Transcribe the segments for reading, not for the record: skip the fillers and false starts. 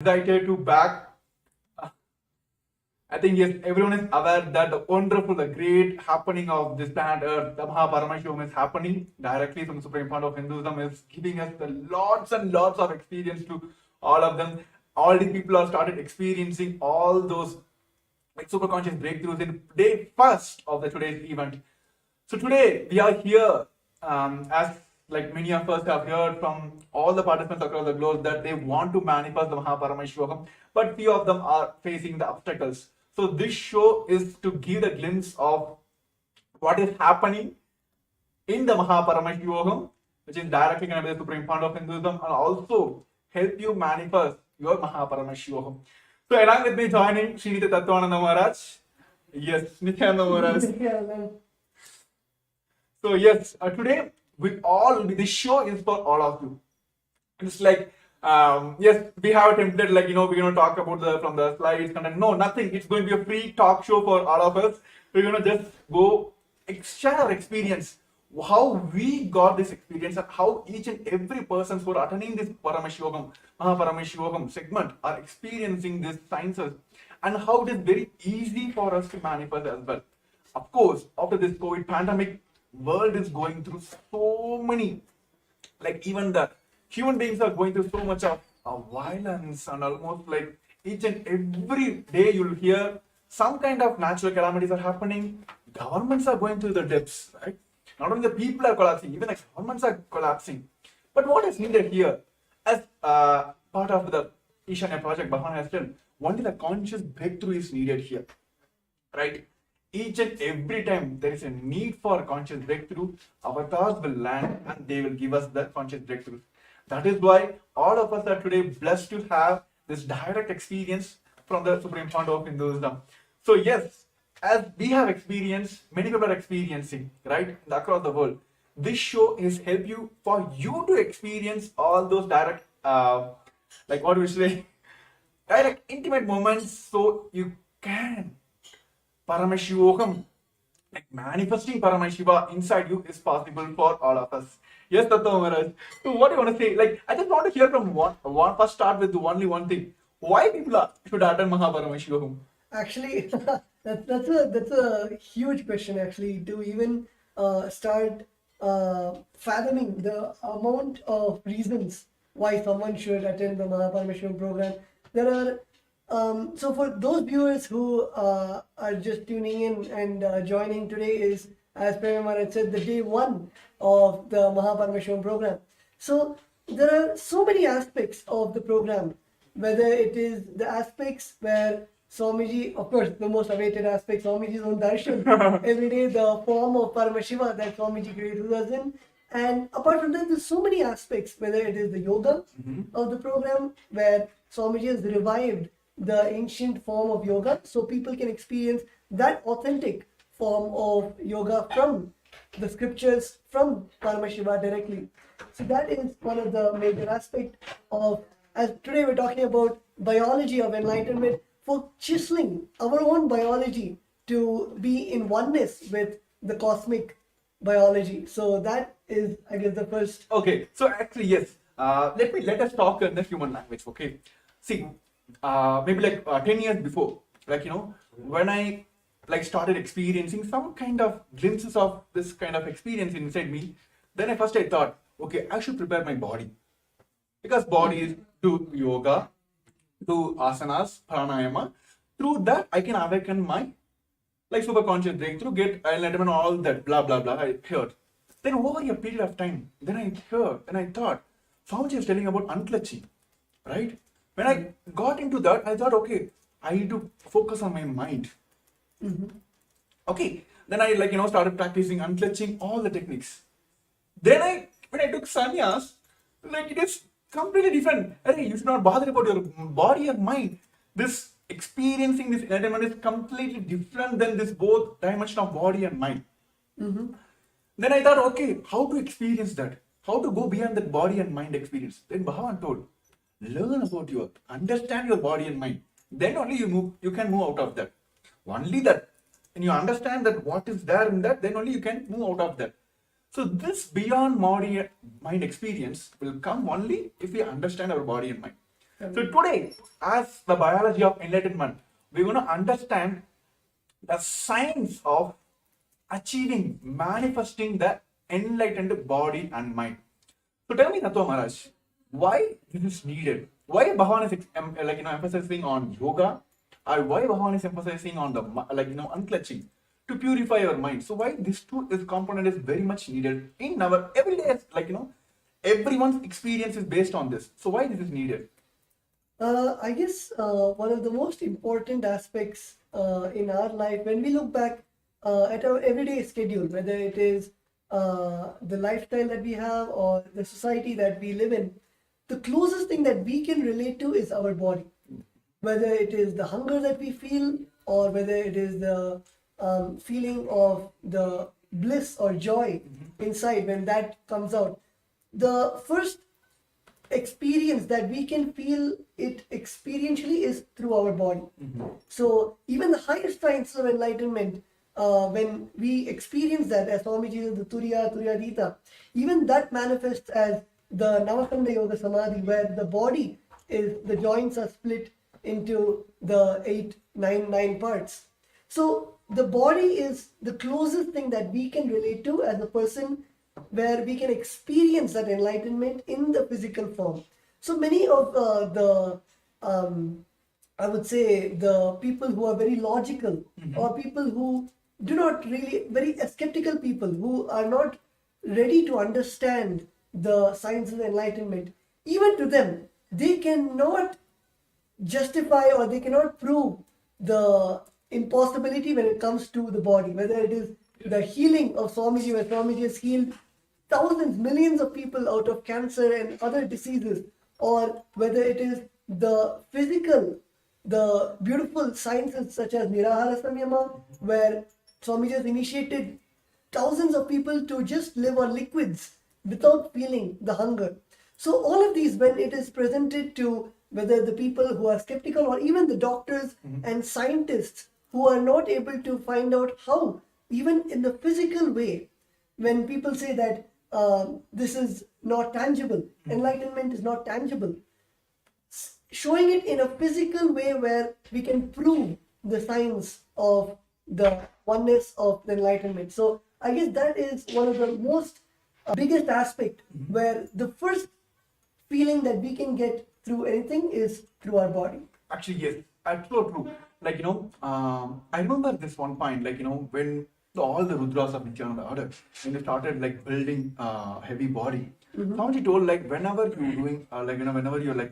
Excited to back. I think yes, everyone is aware that the wonderful, the great happening of this planet Earth, the Paramashivam is happening directly from the Supreme Fund of Hinduism, is giving us the lots and lots of experience to all of them. All the people have started experiencing all those like super conscious breakthroughs in day first of the today's event. So today we are here, as like many of us have heard from all the participants across the globe that they want to manifest the Paramashivam, but few of them are facing the obstacles. So this show is to give a glimpse of what is happening in the Paramashivam, which is directly connected to the Supreme Fund of Hinduism, and also help you manifest your Paramashivam. So along with me joining Srinitya Tattwananda Maharaj. Yes, Nithyananda Maharaj. So yes, today this show is for all of you. It's like yes, we have a template like we're going to talk about from the slides content. No, nothing. It's going to be a free talk show for all of us. We're going to just go share our experience, how we got this experience, and how each and every person who are attending this Paramashivam segment are experiencing these sciences, and how it is very easy for us to manifest as well. Of course, after this COVID pandemic, world is going through so many, like even the human beings are going through so much of violence, and almost like each and every day you'll hear some kind of natural calamities are happening. Governments are going through the depths, right? Not only the people are collapsing, even the governments are collapsing. But what is needed here, as part of the Ishanya project, Bhavan has done, only the conscious breakthrough is needed here, right? Each and every time there is a need for conscious breakthrough, avatars will land and they will give us that conscious breakthrough. That is why all of us are today blessed to have this direct experience from the Supreme Fund of Hinduism. So yes, as we have experienced, many people are experiencing, right, across the world. This show is help you for you to experience all those direct, like what we say, direct intimate moments, so you can Paramashivam, like manifesting Paramashiva inside you is possible for all of us. Yes, Tattva Maharaj. So what do you want to say? Like, I just want to hear from one first start with only one thing. Why people should attend Paramashivam? Actually, that's a huge question actually to even start fathoming the amount of reasons why someone should attend the Paramashivam program. There are so for those viewers who are just tuning in and joining today is, as Paramashivam said, the day one of the Paramashivam program. So there are so many aspects of the program, whether it is the aspects where Swamiji, of course, the most awaited aspect, Swamiji's own darshan, every day the form of Paramashiva that Swamiji created us in. And apart from that, there's so many aspects, whether it is the yoga of the program, where Swamiji has revived the ancient form of yoga, so people can experience that authentic form of yoga from the scriptures, from Paramashiva directly. So that is one of the major aspects of, as today we're talking about biology of enlightenment, for chiseling our own biology to be in oneness with the cosmic biology. So that is, I guess, the first. Okay, so actually yes, let us talk in the human language. Okay, see, maybe like 10 years before, like when I like started experiencing some kind of glimpses of this kind of experience inside me, then I thought, okay, I should prepare my body, because body is do yoga, do asanas, pranayama. Through that, I can awaken my like super conscious breakthrough, get enlightenment, all that blah blah blah. I heard. Then over a period of time, then I thought, Swamiji is telling about unclutching, right? When I got into that, I thought, okay, I need to focus on my mind. Okay, then I started practicing unclutching, all the techniques. Then when I took sannyas, like it is completely different. Hey, you should not bother about your body and mind. This experiencing this enlightenment is completely different than this both dimension of body and mind. Then I thought, okay, how to experience that? How to go beyond that body and mind experience? Then Bhagavan told, learn about understand your body and mind. Then only you can move out of that. Only that, when you understand that what is there in that, then only you can move out of that. So this beyond body mind experience will come only if we understand our body and mind. So today, as the biology of enlightenment, we're going to understand the science of achieving, manifesting the enlightened body and mind. So tell me, Natwa Maharaj, why this is needed? Why Bhagavan is emphasizing on yoga, or why Bhagavan is emphasizing on the unclutching to purify your mind? So why this component is very much needed in our everyday, everyone's experience is based on this. So why this is needed? I guess one of the most important aspects in our life, when we look back at our everyday schedule, whether it is the lifestyle that we have or the society that we live in, the closest thing that we can relate to is our body. Whether it is the hunger that we feel, or whether it is the feeling of the bliss or joy inside when that comes out. The first experience that we can feel it experientially is through our body. So even the highest science of enlightenment, when we experience that, as Swamiji says, the Turyadita, even that manifests as the Navakanda Yoga Samadhi, where the body is, the joints are split into the 9 parts. So the body is the closest thing that we can relate to as a person, where we can experience that enlightenment in the physical form. So many of I would say, the people who are very logical, or people who do not really, very skeptical people who are not ready to understand the science of enlightenment, even to them, they cannot justify or they cannot prove the impossibility when it comes to the body, whether it is the healing of Swamiji, where Swamiji has healed thousands, millions of people out of cancer and other diseases, or whether it is the physical, the beautiful sciences such as Nirahara Samyama, where Swamiji has initiated thousands of people to just live on liquids without feeling the hunger. So all of these, when it is presented to whether the people who are skeptical, or even the doctors and scientists who are not able to find out how, even in the physical way, when people say that this is not tangible, enlightenment is not tangible, showing it in a physical way where we can prove the science of the oneness of the enlightenment. So I guess that is one of the most biggest aspect, where the first feeling that we can get through anything is through our body. Actually, yes, absolutely true. I remember this one point, when all the Rudras of Nithyananda order, when they started building heavy body, Swamiji told whenever you're doing, whenever you're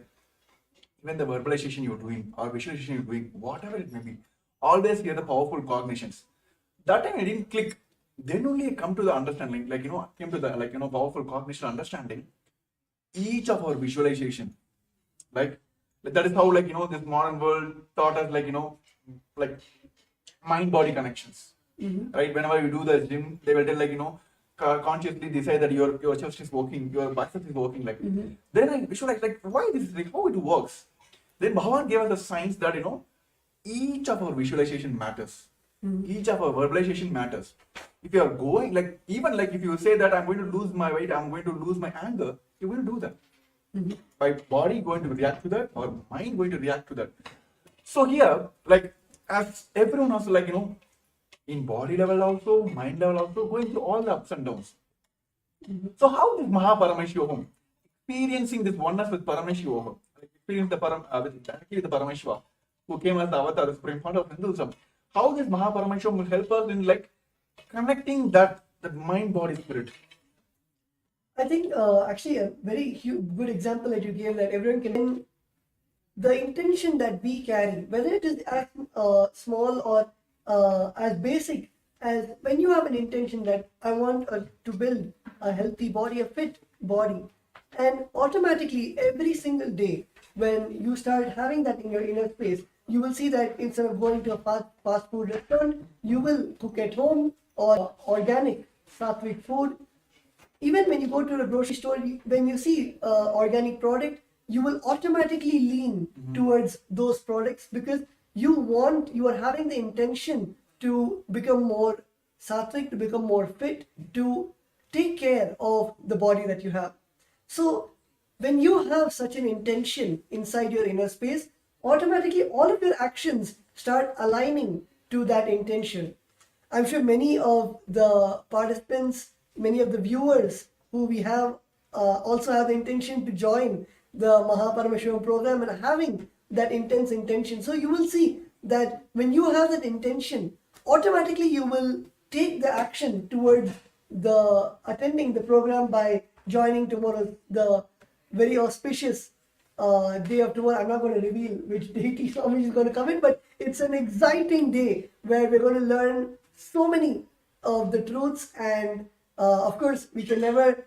even the verbalization you're doing or visualization you're doing, whatever it may be, always hear the powerful cognitions. That time I didn't click. Then only I come to the understanding, came to the powerful cognition understanding. Each of our visualization, that is how this modern world taught us mind body connections. Right? Whenever you do the gym, they will tell consciously decide that your chest is working, your bicep is working. Then I visualize why this is how it works. Then Bhagavan gave us the science that each of our visualization matters. Each of our verbalization matters. If you are going even if you say that I'm going to lose my weight, I'm going to lose my anger, you will do that. My body going to react to that, or mind going to react to that. So here, as everyone also in body level also, mind level also, going through all the ups and downs. So how is Paramashivam experiencing this oneness with Paramashivam, experience directly with the Paramashiva, who came as the avatar, the supreme founder of Hinduism? How this Paramashivam will help us in connecting that mind, body, spirit? I think actually a very good example that you gave, that everyone can, the intention that we carry, whether it is as small or as basic as when you have an intention that I want to build a healthy body, a fit body, and automatically every single day when you start having that in your inner space, you will see that instead of going to a fast food restaurant, you will cook at home, or organic sattvic food. Even when you go to the grocery store, when you see organic product, you will automatically lean towards those products, because you are having the intention to become more sattvic, to become more fit, to take care of the body that you have. So when you have such an intention inside your inner space, automatically all of your actions start aligning to that intention. I'm sure many of the participants, many of the viewers who we have also have the intention to join the Paramashivam program and having that intense intention. So you will see that when you have that intention, automatically you will take the action towards the attending the program by joining tomorrow, the very auspicious day of tomorrow. I'm not going to reveal which deity Swami is going to come in, but it's an exciting day where we're going to learn so many of the truths, and of course we can never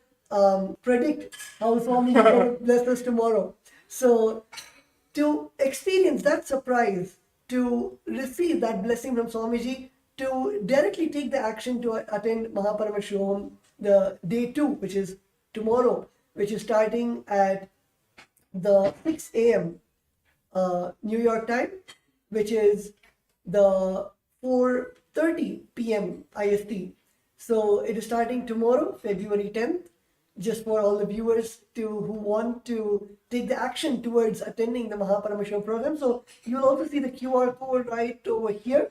predict how Swami is going to bless us tomorrow. So to experience that surprise, to receive that blessing from Swamiji, to directly take the action to attend Paramashivam, the day 2, which is tomorrow, which is starting at the 6 a.m. New York time, which is the 4:30 p.m. IST. So it is starting tomorrow, February 10th, just for all the viewers who want to take the action towards attending the Paramashivam program. So you'll also see the QR code right over here,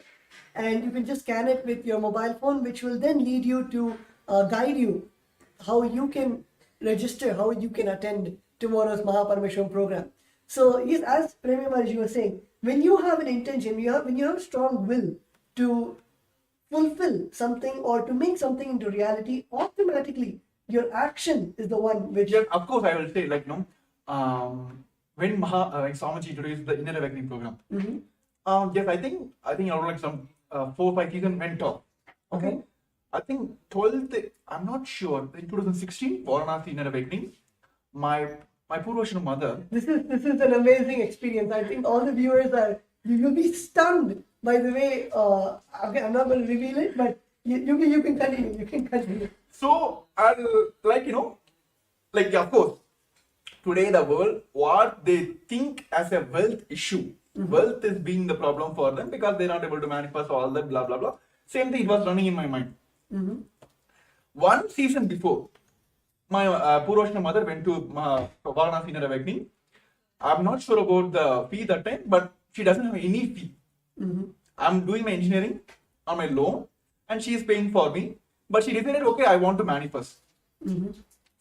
and you can just scan it with your mobile phone, which will then lead you to guide you how you can register, how you can attend tomorrow's Paramashivam program. So yes, as Premi Maharaj was saying, when you have an intention, when you have a strong will to fulfill something or to make something into reality, automatically your action is the one which... Yeah, of course, I will say, like, when Swamiji introduced the Inner Awakening program, yes, I think around like some 4-5 seasons went off. Okay. I think 12th, I'm not sure, in 2016, Varanasi Inner Awakening, my Purvashana mother... This is an amazing experience. I think all the viewers you'll be stunned by the way, okay, I'm not going to reveal it, but you can continue. So, of course, today the world, what they think as a wealth issue, wealth is being the problem for them because they're not able to manifest all that, blah, blah, blah. Same thing, it was running in my mind. One season before, my Purvashana mother went to Varanasi Inner Awakening. I'm not sure about the fee that time, but she doesn't have any fee. I'm doing my engineering on my loan and she is paying for me. But she decided, okay, I want to manifest.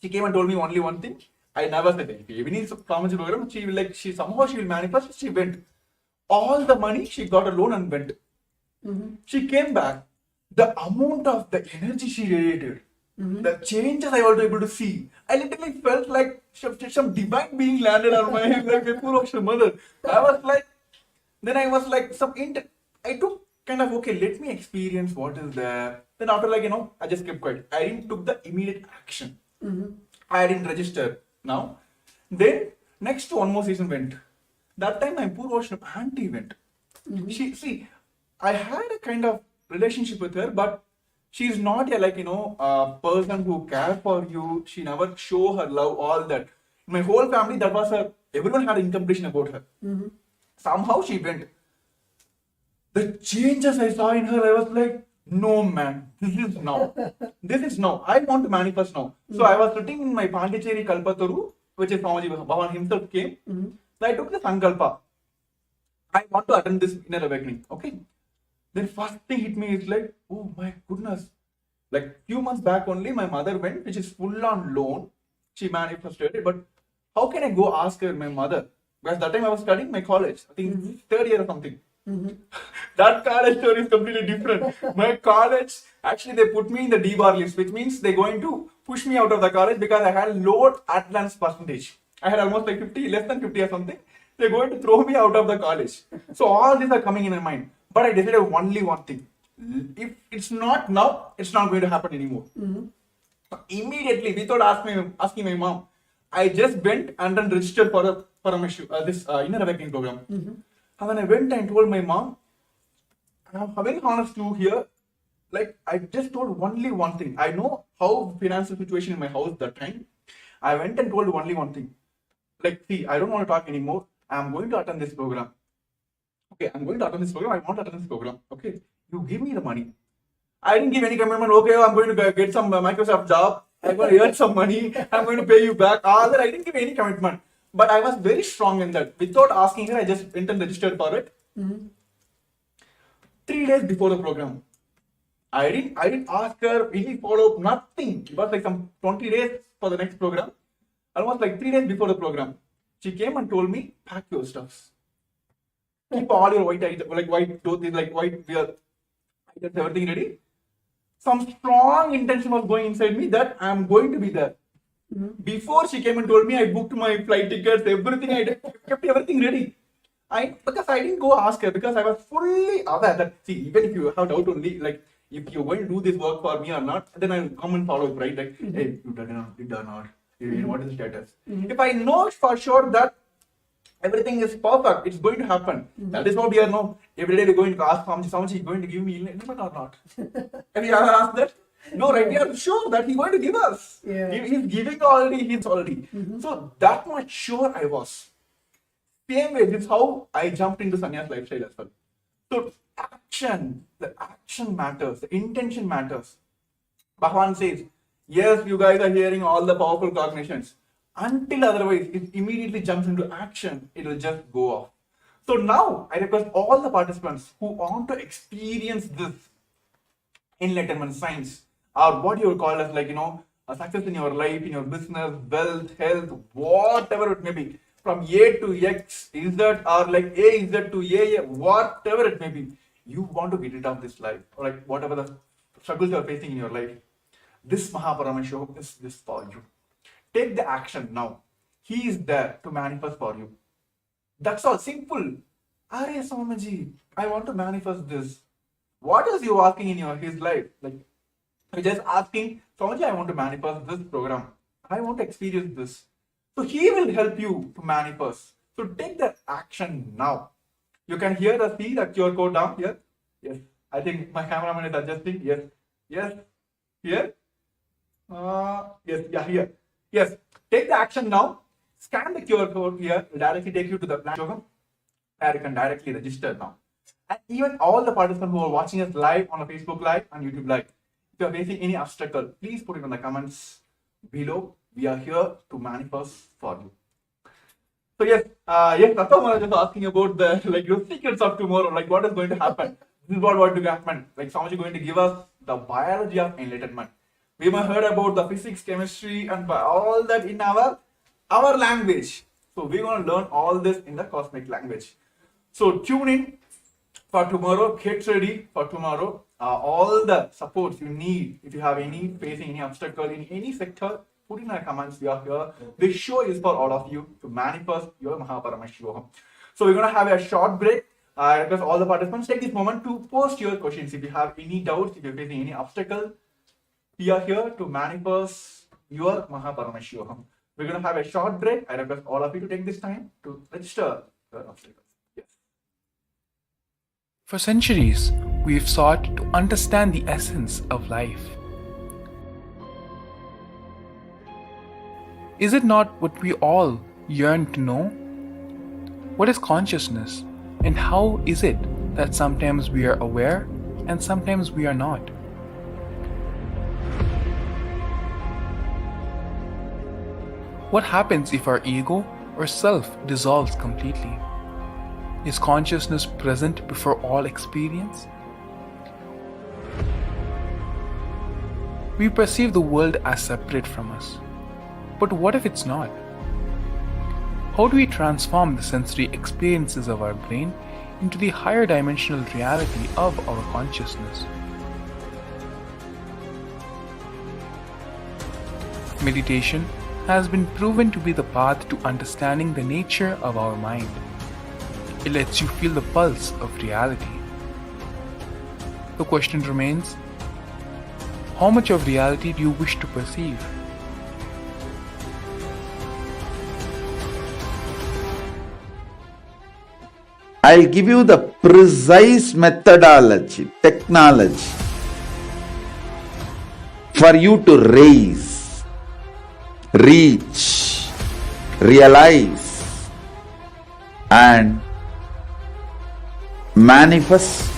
She came and told me only one thing. I never said anything. Even in the program, she will manifest. She went. All the money, she got a loan and went. She came back. The amount of the energy she radiated, the changes I was able to see, I literally felt like some divine being landed on my head, like my Purvashana mother. I took kind of, okay, let me experience what is there. Then after I just kept quiet. I didn't took the immediate action. I didn't register now. Then next one more season went. That time my Purvashana auntie went. I had a kind of relationship with her, but she's not a person who cares for you. She never show her love, all that. My whole family, that was her. Everyone had incompletion about her. Somehow she went. The changes I saw in her, I was like, no man, this is now. This is now. I want to manifest now. So I was sitting in my Pondicherry Kalpataru, which is Swamiji Bhavan himself came. So I took the Sankalpa. I want to attend this Inner Awakening. Okay. Then first thing hit me is like, oh my goodness. Like few months back only, my mother went, which is full on loan. She manifested it, but how can I go ask her, my mother? Because that time I was studying my college. I think third year or something. That college story is completely different. My college, actually they put me in the D-bar list, which means they're going to push me out of the college because I had low attendance percentage. I had almost like 50, less than 50 or something. They're going to throw me out of the college. So all these are coming in my mind. But I decided only one thing. If it's not now, it's not going to happen anymore. Immediately, without asking my mom, I just went and then registered for this Inner Awakening program. And when I went and told my mom, I'm very honest to you here, like I just told only one thing. I know how financial situation in my house that time. I went and told only one thing. Like, see, I don't want to talk anymore. I'm going to attend this program. Okay, I'm going to attend this program. I want to attend this program. Okay, you give me the money. I didn't give any commitment. Okay, I'm going to get some Microsoft job. I'm going to earn some money. I'm going to pay you back. All that. I didn't give any commitment. But I was very strong in that. Without asking her, I just went and registered for it. 3 days before the program. I didn't ask her any follow-up, nothing. It was like some 20 days for the next program. Almost like 3 days before the program. She came and told me, pack your stuffs. Keep all your white items, like white clothes, like white wear items, everything ready. Some strong intention was going inside me that I am going to be there. Before she came and told me, I booked my flight tickets, everything. I kept everything ready. Because I didn't go ask her, because I was fully aware that, see, even if you have doubt only, like if you're going to do this work for me or not, then I'll come and follow it, right? Like, hey, you done or not? What is the status? If I know for sure that everything is perfect, it's going to happen. That is what we are now. Every day we're going to ask Swamiji, is going to give me enlightenment or not? Have you ever asked that? No, right? We are sure that he's going to give us. Yeah. He's giving already, he's already. So that much sure I was. Same way, this is how I jumped into sannyas lifestyle as well. So the action matters, the intention matters. Bhagavan says, yes, you guys are hearing all the powerful cognitions. Until otherwise, it immediately jumps into action, it will just go off. So now, I request all the participants who want to experience this enlightenment science, or what you would call as like, a success in your life, in your business, wealth, health, whatever it may be, from A to X, Z, or like A, Z to A, whatever it may be, you want to get rid of this life, or like whatever the struggles you are facing in your life. This Paramashivam is this for you. Take the action now. He is there to manifest for you. That's all. Simple. Are Swamiji, I want to manifest this. What is you asking in his life? Like, you're just asking, Swamiji, I want to manifest this program. I want to experience this. So he will help you to manifest. So take that action now. You can see the QR code down here. Yes. I think my cameraman is adjusting. Yes. Yes. Here. Yes. Yeah, here. Yes. Take the action now. Scan the QR code here. It will directly take you to the platform where you can directly register now. And even all the participants who are watching us live on a Facebook Live and YouTube Live, if you are facing any obstacle, please put it in the comments below. We are here to manifest for you. So yes, that's why I was just asking about the secrets of tomorrow, like what is going to happen. This is what going to happen. Like Swamiji is going to give us the biology of enlightenment. We might heard about the physics, chemistry, and all that in our language. So we're going to learn all this in the cosmic language. So tune in for tomorrow. Get ready for tomorrow. All the supports you need, if you have facing any obstacle in any sector, put in the comments. We are here. This show is for all of you to manifest your Paramashivam. So we're going to have a short break. I request all the participants take this moment to post your questions. If you have any doubts, if you're facing any obstacle, we are here to manifest your Paramashivam. We're going to have a short break. I request all of you to take this time to register your obstacles. Yes. For centuries, we've sought to understand the essence of life. Is it not what we all yearn to know? What is consciousness, and how is it that sometimes we are aware and sometimes we are not? What happens if our ego or self dissolves completely? Is consciousness present before all experience? We perceive the world as separate from us. But what if it's not? How do we transform the sensory experiences of our brain into the higher dimensional reality of our consciousness? Meditation has been proven to be the path to understanding the nature of our mind. It lets you feel the pulse of reality. The question remains, how much of reality do you wish to perceive? I'll give you the precise methodology, technology for you to raise, reach, realize, and manifest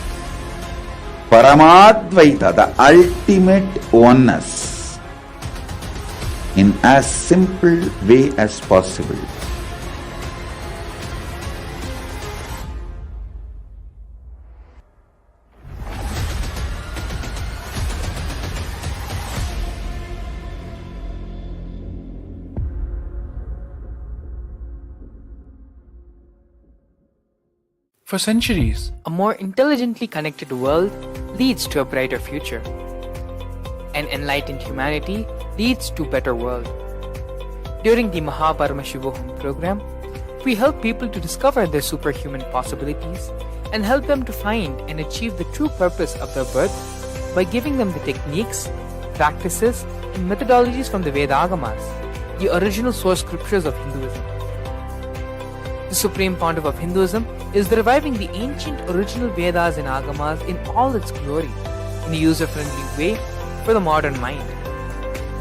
Paramadvaita, the ultimate oneness. in as simple way as possible. For centuries, A more intelligently connected world leads to a brighter future. An enlightened humanity leads to a better world. During the Paramashivam program, we help people to discover their superhuman possibilities and help them to find and achieve the true purpose of their birth by giving them the techniques, practices, and methodologies from the Vedagamas, the original source scriptures of Hinduism. The Supreme Pontiff of Hinduism is reviving the ancient original Vedas and Agamas in all its glory, in a user-friendly way for the modern mind.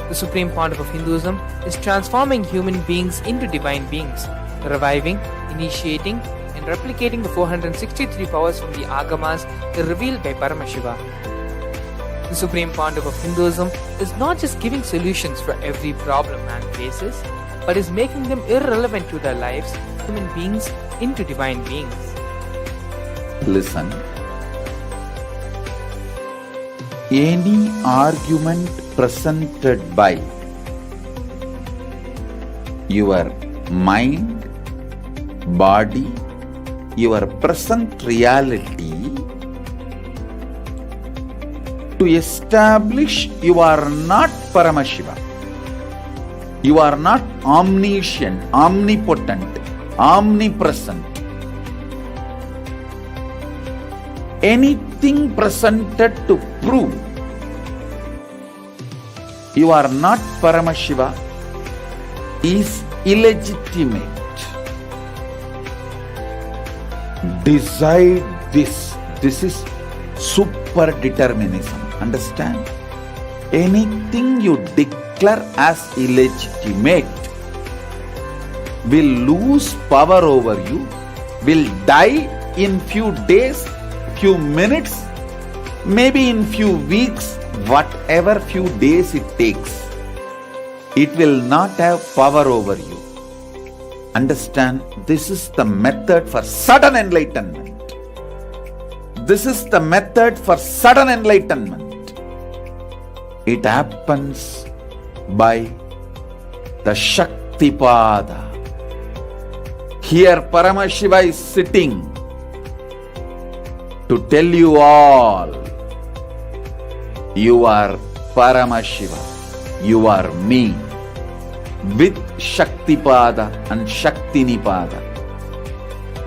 The Supreme Pontiff of Hinduism is transforming human beings into divine beings, reviving, initiating, and replicating the 463 powers from the Agamas revealed by Paramashiva. The Supreme Pontiff of Hinduism is not just giving solutions for every problem man faces, but is making them irrelevant to their lives, human beings into divine beings. Listen. Any argument presented by your mind, body, your present reality to establish you are not Paramashiva. You are not omniscient, omnipotent, omnipresent. Anything presented to prove you are not Paramashiva is illegitimate. Decide this. This is super determinism. Understand? Anything you declare as illegitimate will lose power over you, will die in few days, few minutes, maybe in few weeks, whatever few days it takes. It will not have power over you. Understand, this is the method for sudden enlightenment. This is the method for sudden enlightenment. It happens by the Shaktipada. Here Paramashiva is sitting to tell you all, you are Paramashiva, you are me, with Shaktipada and Shaktinipada.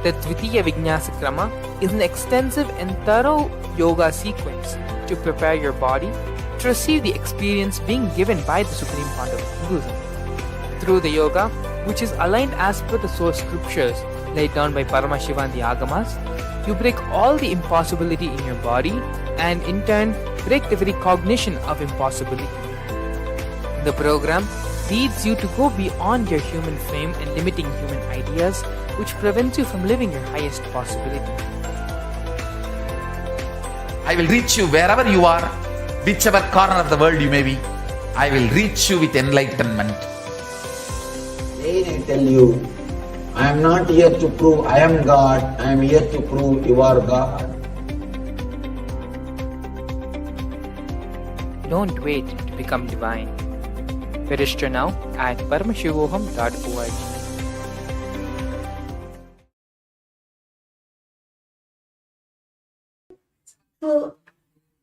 The Dvitiya Vijnasa Krama is an extensive and thorough yoga sequence to prepare your body to receive the experience being given by the Supreme Pontiff of Hinduism. Through the yoga, which is aligned as per the source scriptures laid down by Paramashiva and the Agamas, you break all the impossibility in your body and in turn break the very cognition of impossibility. The program leads you to go beyond your human frame and limiting human ideas, which prevents you from living your highest possibility. I will reach you wherever you are, whichever corner of the world you may be. I will reach you with enlightenment. Again I tell you, I am not here to prove I am God, I am here to prove you are God. Don't wait to become divine. Register now at paramashivoham.org. So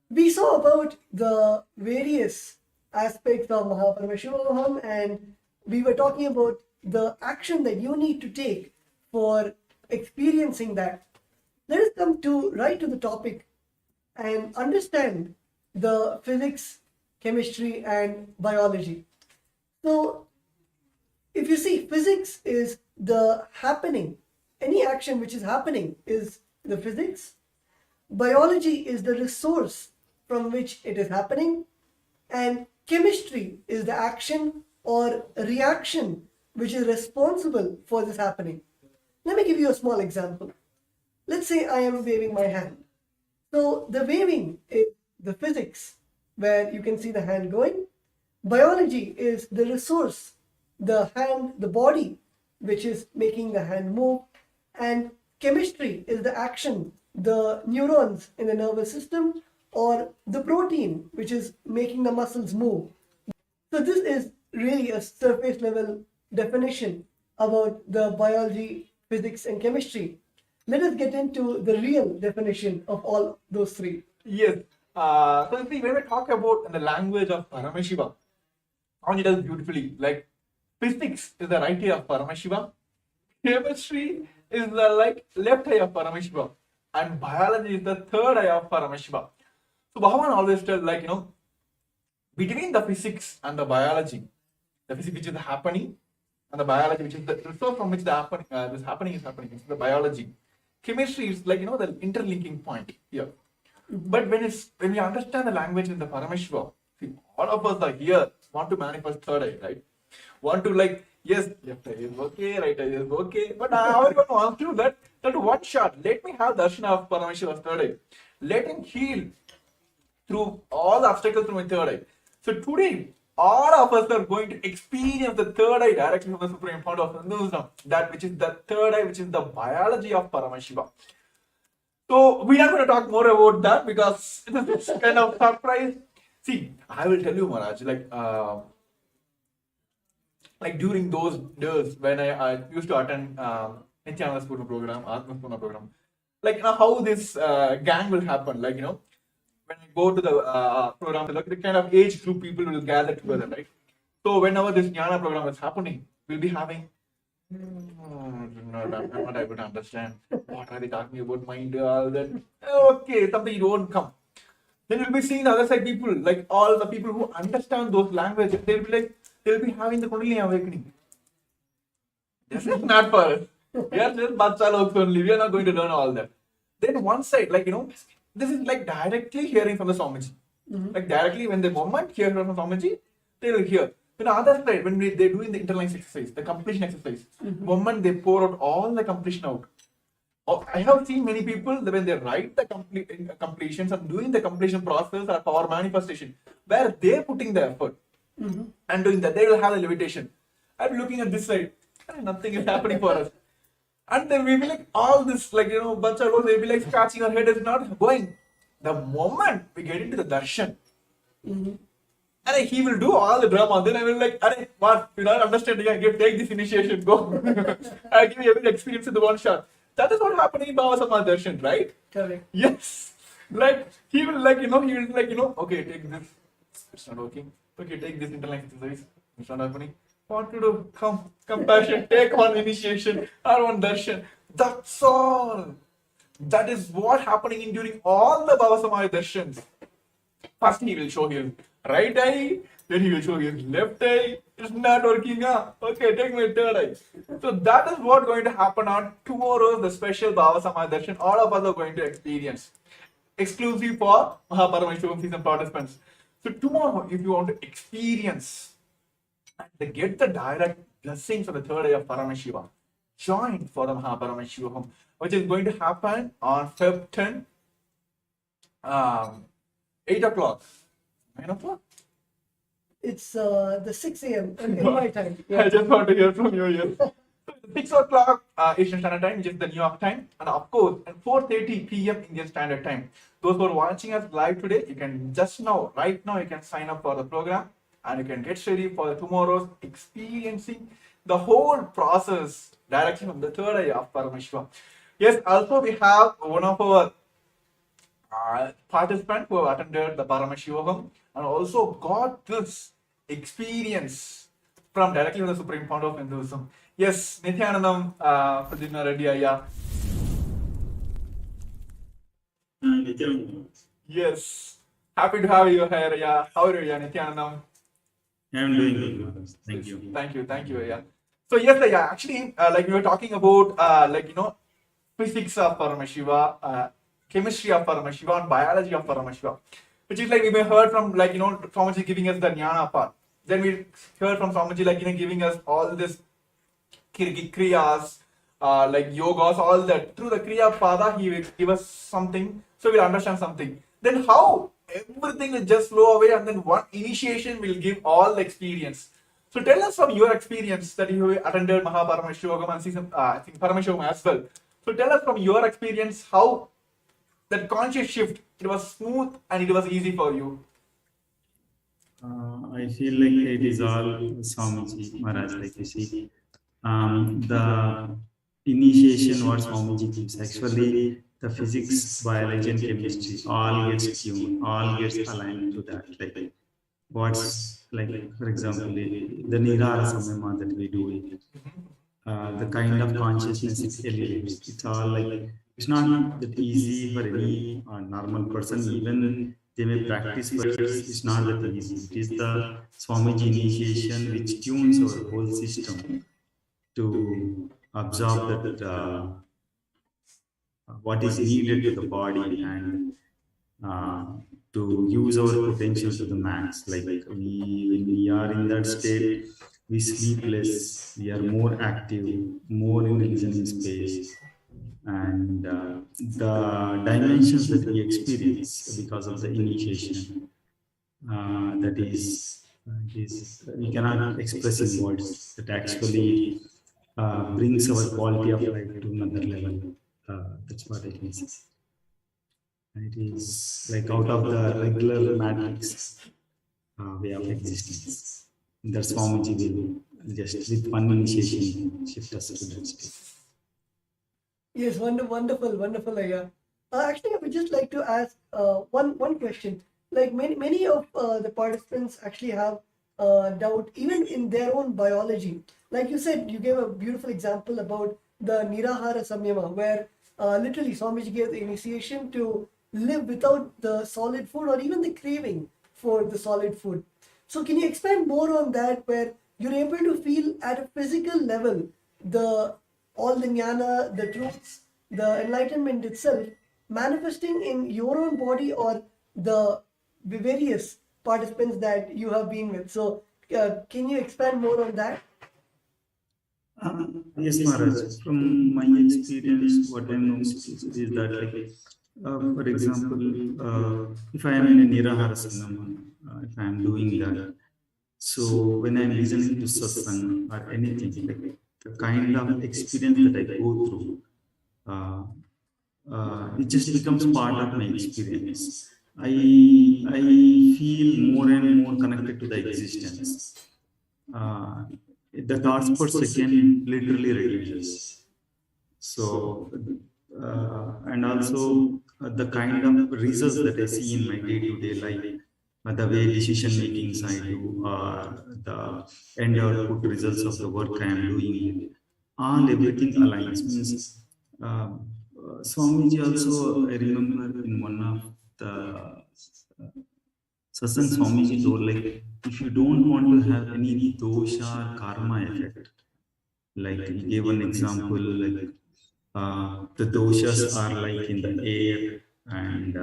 we saw about the various aspects of Paramashivam, and we were talking about the action that you need to take for experiencing that. Let us come to right to the topic and understand the physics, chemistry, and biology. So if you see, physics is the happening. Any action which is happening is the physics. Biology is the resource from which it is happening, and chemistry is the action or reaction which is responsible for this happening. Let me give you a small example. Let's say I am waving my hand. So the waving is the physics, where you can see the hand going, Biology is the resource, the hand, the body, which is making the hand move, and chemistry is the action, the neurons in the nervous system, or the protein, which is making the muscles move. So this is really a surface level definition about the biology, physics, and chemistry. Let us get into the real definition of all those three. Yes. So see, when we talk about the language of Paramashiva, Anya does beautifully. Like physics is the right eye of Paramashiva, chemistry is the left eye of Paramashiva, and biology is the third eye of Paramashiva. So Bhagavan always tells between the physics and the biology, the physics which is happening and the biology which is the resource from which this happening is happening. It's the biology. Chemistry is the interlinking point here. But when we understand the language in the Paramashiva, see, all of us are here want to manifest third eye, right? Want to yes, left eye is okay, right eye is okay, but everyone wants to that one shot. Let me have darshan of Paramashiva's third eye. Let him heal through all the obstacles through my third eye. So today, all of us are going to experience the third eye directly from the Supreme Fount of Hinduism, that which is the third eye, which is the biology of Paramashiva. So we're not going to talk more about that because it's kind of surprise. See, I will tell you, Maharaj, during those days when I used to attend Nithyananda's program, Atma's program, how this gang will happen, when I go to the program, the kind of age group people will gather together, right? So whenever this Jnana program is happening, we'll be having I'm not able to understand. What are they talking about? Mind, all that. Okay, something you won't come. Then you'll be seeing the other side people, all the people who understand those languages, they'll be having the Kundalini awakening. This is not for us. We are just Bacha Loks only. We are not going to learn all that. Then one side, this is directly hearing from the Swamiji. Directly when the moment hear from the Swamiji, they will hear. Then the other side, when they're doing the interline exercise, the completion exercise, moment they pour out all the completion out. I have seen many people when they write the completions and doing the completion process or power manifestation, where they're putting the effort and doing that, they will have a levitation. I'm looking at this side, and nothing is happening for us. And then we will be all this, bunch of those, they'll be scratching our head, is not going. The moment we get into the darshan, and he will do all the drama. Then I will what? You're not understanding. Take this initiation, go. I'll give you every experience in the one shot. That is what happening in Baba Sama Darshan, right? Correct. Yes. He will okay, take this. It's not working. Okay, take this interline exercise. It's not happening. What to do? Come, compassion, take one initiation or one darshan. That's all. That is what happening in during all the Baba Samaya darshans. First he will show his right eye, then he will show his left eye. It's not working. Okay, take my third eye. So that is what going to happen on tomorrow's the special Baba Samaya darshan. All of us are going to experience. Exclusive for Paramashivam season participants. So tomorrow, if you want to experience and get the direct blessings of the third eye of Paramashiva, join for the Paramashivam, which is going to happen on Feb 10, 8 o'clock, 9 o'clock. It's the 6 a.m. in my time. Yeah. I just want to hear from you here. 6 o'clock Eastern Standard Time, which is the New York time, and of course at 4:30 p.m. Indian Standard Time. Those who are watching us live today, you can right now, you can sign up for the program and you can get ready for tomorrow's experiencing the whole process directly from the third eye of Paramashiva. Yes, also we have one of our participants who have attended the Paramashivam and also got this experience from directly from the Supreme Fount of Hinduism. Yes, Nithyanandam Pradipna Reddy Ayya. Nithyananda. Yes, happy to have you here. Yeah, how are you, Nithyanandam? I am doing good, Maharaj. Thank you. Thank you. Yeah. So yes, actually, we were talking about physics of Paramashiva, chemistry of Paramashiva, and biology of Paramashiva, which is we may heard from Swamiji giving us the jnana part. Then we heard from Swamiji giving us all this kriyas, yogas, all that. Through the kriya pada, he will give us something, so we'll understand something. Then then how everything will just flow away and then one initiation will give all the experience. So tell us from your experience that you attended Paramashivam and see some, I think Paramashivam as well. So tell us from your experience how that conscious shift, it was smooth and it was easy for you. I feel like it is all Swamiji Maharaj, like you see. The initiation what Swamiji gives, actually the physics, biology and chemistry all gets tuned, all gets aligned to that. Like what's like, for example, the Nirara Samyama that we do it. The kind of consciousness it elevates. It's all like, it's not that easy for any normal person. Even they may practice, but it's not that easy. It is the Swamiji initiation which tunes our whole system to absorb that what is needed to the body and to use our potential to the max. Like when we are in that state, we sleep less, we are more active, more in the listening space, and the dimensions that we experience because of the initiation, that is we cannot express in words. That actually brings our quality of life to another level. That's what I can say. And it is like out of the regular matrix way of existence. That's Swamiji will just with one initiation shift us to that state. Yes, wonderful, Aya. Actually, I would just like to ask one question. Like many of the participants actually have doubt even in their own biology. Like you said, you gave a beautiful example about the Nirahara Samyama, where literally Swamiji gave the initiation to live without the solid food or even the craving for the solid food. So can you expand more on that, where you're able to feel at a physical level all the jnana, the truths, the enlightenment itself manifesting in your own body or the various participants that you have been with? So can you expand more on that? Yes, Maharaj. From my experience, what I know is that, like, for example, if I am in a Nirahara Sangamam, if I am doing that, so when I am listening to satsang or anything, like the kind of experience that I go through, it just becomes part of my experience. I feel more and more connected to the existence. The thoughts per second literally reduces. So, and also the kind of results that I see in my day-to-day life, the way decision makings I do, or the end output results of the work I am doing, everything aligns. Means Swamiji also, I remember in one of the satsang, Swamiji told, like, if you don't want to have any dosha or karma effect, like he gave an example, like the doshas are like in the air, and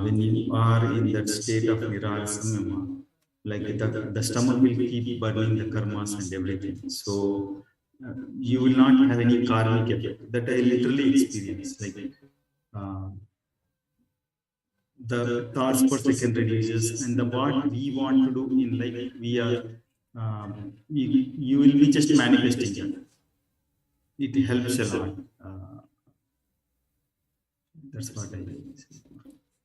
when you are in that state of Nirara Samyama, like the stomach will keep burning the karmas and everything. So you will not have any karmic effect. That I literally experienced. Like the thoughts per second reduces, and the what we want to do in life, we are you will be just manifesting that. It helps a lot. That's what I say.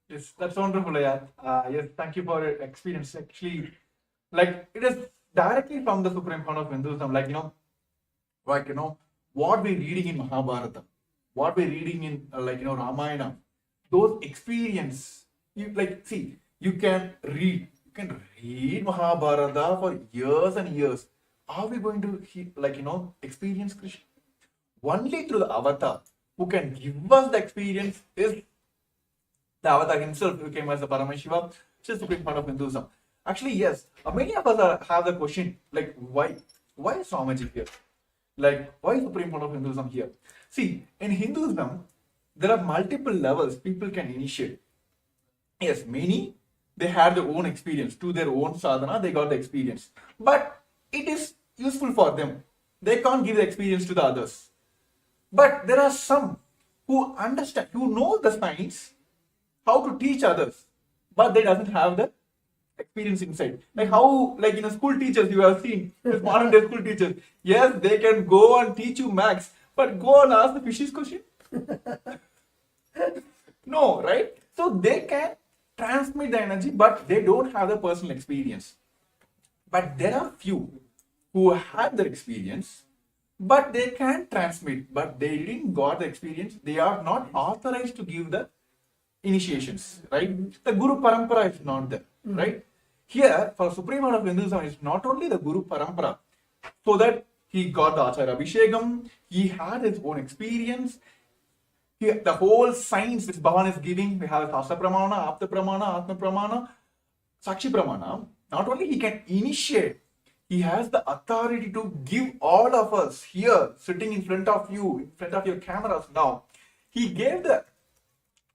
Yes, that's wonderful, Ayat. Yes, thank you for your experience. Actually, like it is directly from the Supreme Fount of Hinduism. Like what we're reading in Mahabharata, what we're reading in Ramayana, those experience. You can read Mahabharata for years and years. Are we going to experience Krishna? Only through the avatar who can give us the experience is the avatar himself, who came as the Paramashivam, which is the Supreme Fount of Hinduism. Actually, yes, many of us have the question, like, why is Swamiji here? Like, why is Supreme Fount of Hinduism here? See, in Hinduism, there are multiple levels people can initiate. Yes, many, they had their own experience. To their own sadhana, they got the experience. But it is useful for them. They can't give the experience to the others. But there are some who understand, who know the science, how to teach others, but they doesn't have the experience inside. Like how, like school teachers you have seen, this modern day school teachers, yes, they can go and teach you maths, but go and ask the fishes question. No, right? So they can transmit the energy, but they don't have the personal experience. But there are few who have the experience, but they can transmit, but they didn't got the experience. They are not authorized to give the initiations, right? The Guru Parampara is not there, right? Here, for Supreme Lord of Hinduism, it's not only the Guru Parampara, so that he got the Acharya Abhishekam, he had his own experience. Here, the whole science which Bhavan is giving, we have Sastra Pramana, Apta Pramana, Atma Pramana, Sakshi Pramana. Not only he can initiate, he has the authority to give all of us here, sitting in front of you, in front of your cameras now. He gave the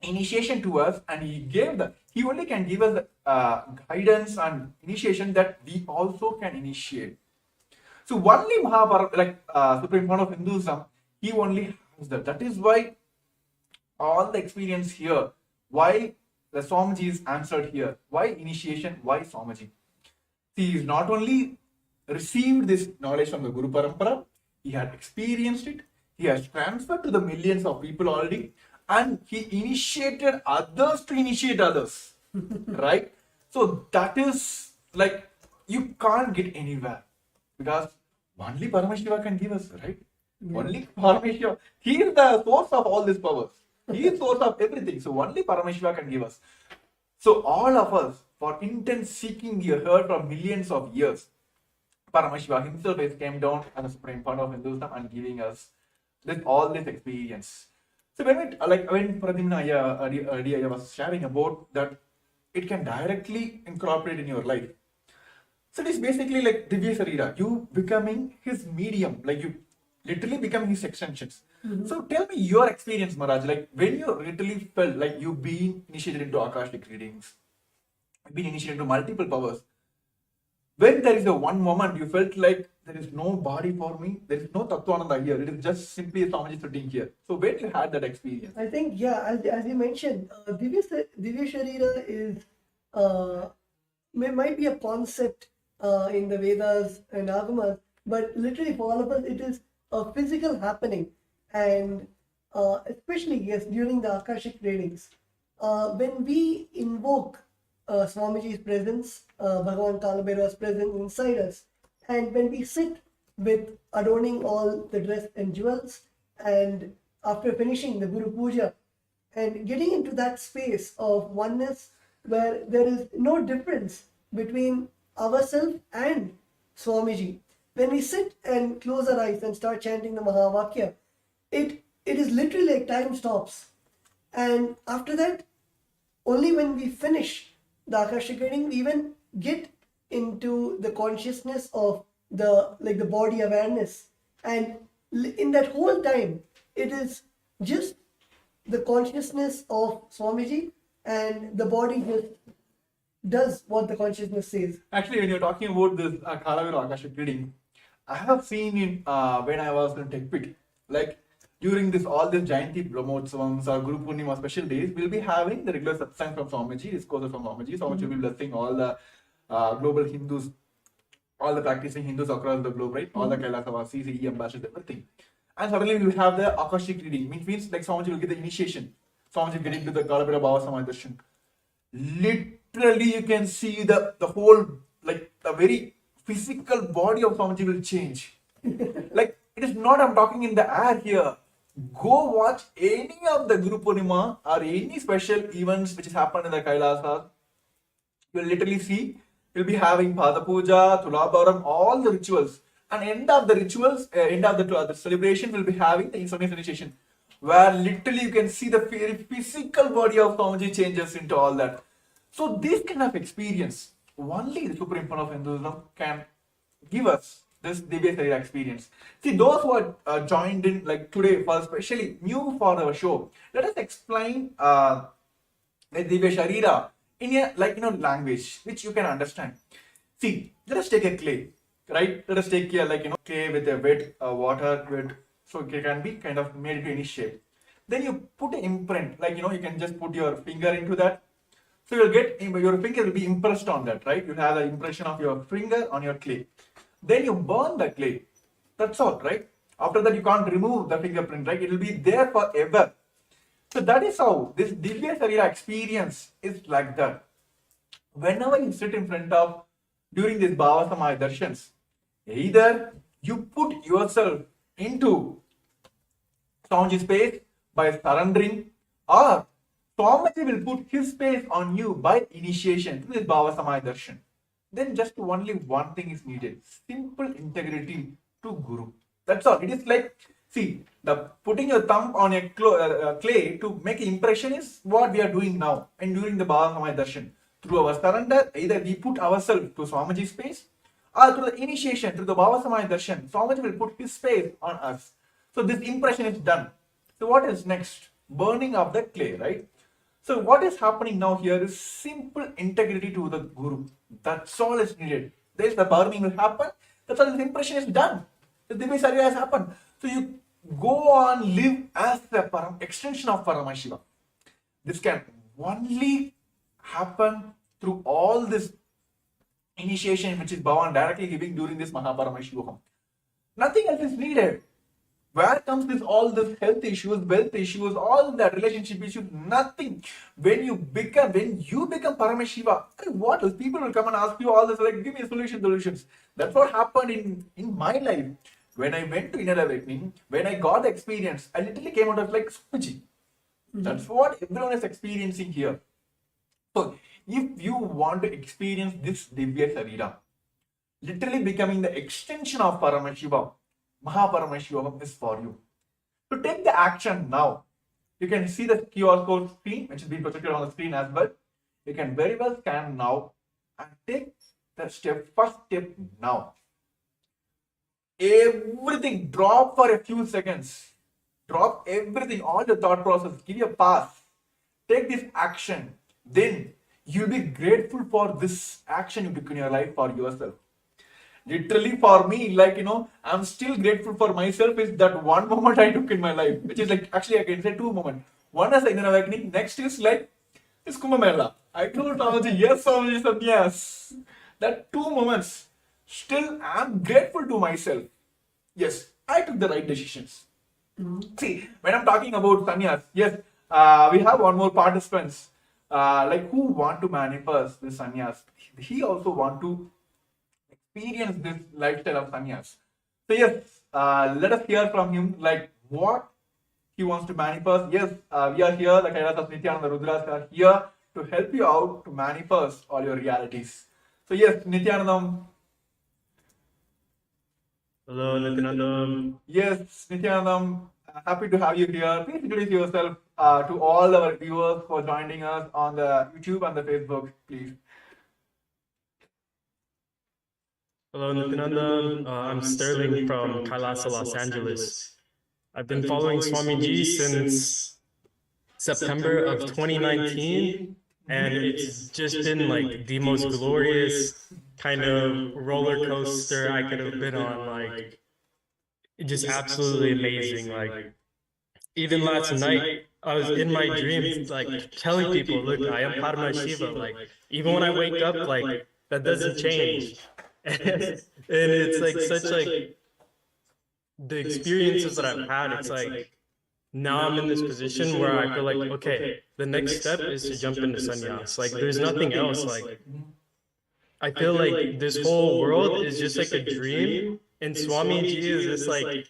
initiation to us, and he only can give us the guidance and initiation that we also can initiate. So only Mahabharata, like Supreme Lord of Hinduism, he only has that. That is why all the experience here, why the Swamiji is answered here, why initiation, why Swamiji. He is not only received this knowledge from the Guru Parampara, he had experienced it, he has transferred to the millions of people already, and he initiated others to initiate others. Right? So that is like, you can't get anywhere, because only Paramashiva can give us, right? Yeah. Only Paramashiva. He is the source of all these powers. He is source of everything. So only Paramashiva can give us. So all of us, for intense seeking, you heard from millions of years, Paramashiva himself has came down as a supreme part of Hinduism and giving us all this experience. So when Pradimna earlier was sharing about that, it can directly incorporate in your life. So it is basically like Divya Sarira, you becoming his medium, like you literally become his extensions. Mm-hmm. So tell me your experience, Maharaj, like when you literally felt like you've been initiated into Akashic readings, been initiated into multiple powers. When there is a one moment you felt like there is no body for me, there is no Tattvananda here, it is just simply a Swamiji sitting here. So when you had that experience? I think, yeah, as you mentioned, Divya Sharira is, might be a concept in the Vedas and Agamas, but literally for all of us, it is a physical happening. And especially, yes, during the Akashic readings, when we invoke Swamiji's presence, Bhagavan Kalabhairava's presence inside us, and when we sit with adorning all the dress and jewels, and after finishing the Guru Puja, and getting into that space of oneness where there is no difference between ourselves and Swamiji, when we sit and close our eyes and start chanting the Mahavakya, it is literally like time stops. And after that, only when we finish the Akashic reading, we even get into the consciousness of the body awareness. And in that whole time, it is just the consciousness of Swamiji, and the body just does what the consciousness says. Actually, when you're talking about this Kalabhairava Akashic reading, I have seen it when I was in TechPit, like during all these Jayanti Brahmotsavams or Guru Purnima special days, we'll be having the regular satsang from Swamiji, discourses from Swamiji. Swamiji will be blessing all the global Hindus, all the practicing Hindus across the globe, right? All the Kailasavasis, CE ambassadors, everything. And suddenly we will have the Akashic reading, which means like Swamiji will get the initiation. Swamiji will get into the Kalabhairava Bhava Samadharshan. Literally, you can see the whole, like the very physical body of Swamiji will change. Like, it is not I'm talking in the air here. Go watch any of the Guru Purnima or any special events which has happened in the Kailasa. You will literally see, you'll be having Pada Puja, Tulabharam, all the rituals. And end of the rituals, end of the celebration, will be having the instantaneous initiation, where literally you can see the very physical body of Swamiji changes into all that. So this kind of experience, only the Supreme Lord of Hinduism can give us this Divya Sharira experience. See, those who are joined in like today, for especially new for our show, let us explain the Divya Sharira in a language which you can understand. See, let us take a clay, right? Let us take a clay with a wet water, so it can be kind of made into any shape. Then you put an imprint, like you can just put your finger into that. So you'll get your finger will be impressed on that, right? You have the impression of your finger on your clay. Then you burn the clay. That's all, right? After that, you can't remove the fingerprint, right? It will be there forever. So that is how this Divya Sarira experience is like that. Whenever you sit in front of during this Bhava Samaya darshans, either you put yourself into Swamiji's space by surrendering, or Swamiji will put his space on you by initiation to this Bhava Samaya darshan. Then just only one thing is needed: simple integrity to Guru. That's all. It is like, see, the putting your thumb on a clay to make an impression is what we are doing now and during the Bhava Samaya darshan. Through our surrender, either we put ourselves to Swamiji's space, or through the initiation, through the Bhava Samaya darshan, Swamiji will put his space on us. So this impression is done. So what is next? Burning of the clay, right? So what is happening now here is simple integrity to the Guru. That's all is needed. There's the burning will happen. That's all. This impression is done. The Divya Sarira has happened. So you go on, live as the extension of Paramashivam. This can only happen through all this initiation which is Bhavan directly giving during this Mahaparamashivaham. Nothing else is needed. Where comes this all this health issues, wealth issues, all that relationship issues? Nothing. When you become Paramashiva, what else? People will come and ask you all this, like, give me solutions. That's what happened in my life. When I went to inner awakening, when I got the experience, I literally came out of like Swamiji. That's what everyone is experiencing here. So if you want to experience this Divya Sarira, literally becoming the extension of Paramashiva, Mahaparamashivam is for you. To take the action now, you can see the QR code screen, which is being projected on the screen as well. You can very well scan now and take the first step now. Everything, drop for a few seconds. Drop everything, all the thought process, give you a pass. Take this action. Then you'll be grateful for this action you took in your life for yourself. Literally for me, like, I'm still grateful for myself is that one moment I took in my life, which is like, actually I can say two moments. One is the inner awakening, next is like, this Kumbh Mela. I told Swamiji, yes, Swamiji said yes. That 2 moments, still I'm grateful to myself. Yes, I took the right decisions. See, when I'm talking about sannyas, yes, we have one more participants, like who want to manifest this sannyas. He also want to experience this lifestyle of sannyas. So yes, let us hear from him, like what he wants to manifest. Yes, we are here, the Kailas of Nithyananda Rudras are here to help you out to manifest all your realities. So yes, Nithyanandam. Hello, Nithyananda. Yes, Nithyanandam, happy to have you here. Please introduce yourself to all our viewers who are joining us on the YouTube and the Facebook, please. Hello, Nithyananda. I'm Sterling from Kailasa, Los Angeles. I've been following Swamiji since September of 2019, and it's just been like the most glorious kind of roller coaster I could have been on. Like, just absolutely amazing. Like, even last night, I was in my dreams, like telling people, look, I am Paramashiva. Like, even when I wake up, like, that doesn't change. And it's like such like the experiences that I've had, it's like now I'm in this position where I feel like, okay, the next step is to jump into sannyas. Like, there's nothing else. Like, I feel like this whole world is just like a dream, and Swamiji is just like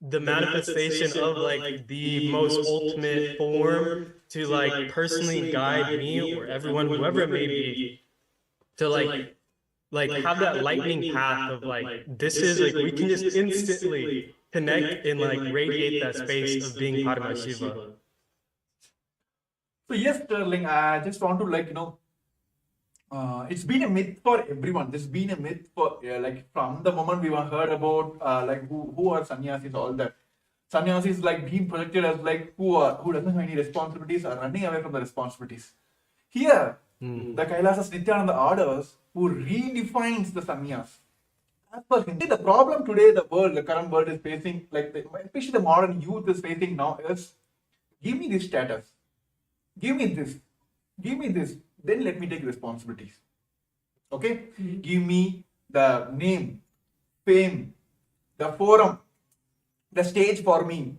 the manifestation of like the most ultimate form to like personally guide me or everyone, whoever it may be, to like have that lightning path of like, this is like, we can just instantly connect and like radiate that space of being Paramashiva. So yes, Sterling, I just want to it's been a myth for everyone. There's been a myth for like from the moment we heard about like who are sannyasis, all that. Sannyasis like being projected as like who doesn't have any responsibilities or running away from the responsibilities. Here, the Kailasas Nithyananda orders who redefines the sannyas. As per him, the problem today the current world is facing, like especially the modern youth is facing now, is give me this status, give me this, give me this, then let me take responsibilities. Okay? Give me the name, fame, the forum, the stage for me.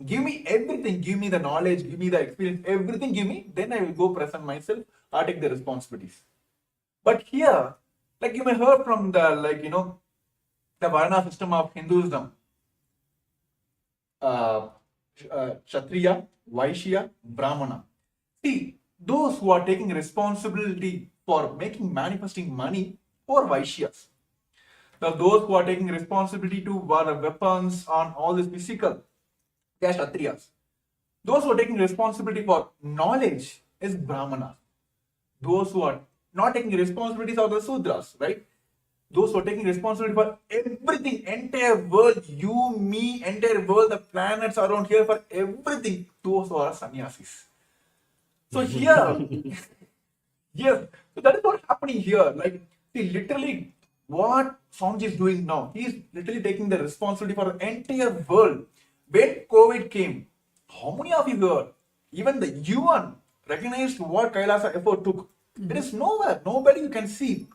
Give me everything, give me the knowledge, give me the experience, everything give me, then I will go present myself or take the responsibilities. But here, like you may heard from the, like, the Varna system of Hinduism, Kshatriya, Vaishya, Brahmana. See, those who are taking responsibility for manifesting money for Vaishyas. Now, those who are taking responsibility to weapons on all this physical, they are Kshatriyas. Those who are taking responsibility for knowledge is Brahmanas. Those who are not taking responsibilities are the Sudras, right? Those who are taking responsibility for everything, entire world, you, me, entire world, the planets around here, for everything, those are sannyasis. So here, yes, so that is what's happening here. Like, see, literally, what Swamiji is doing now, he is literally taking the responsibility for the entire world. When COVID came, how many of you heard? Even the UN recognized what Kailasa effort took. There is nowhere, nobody you can see.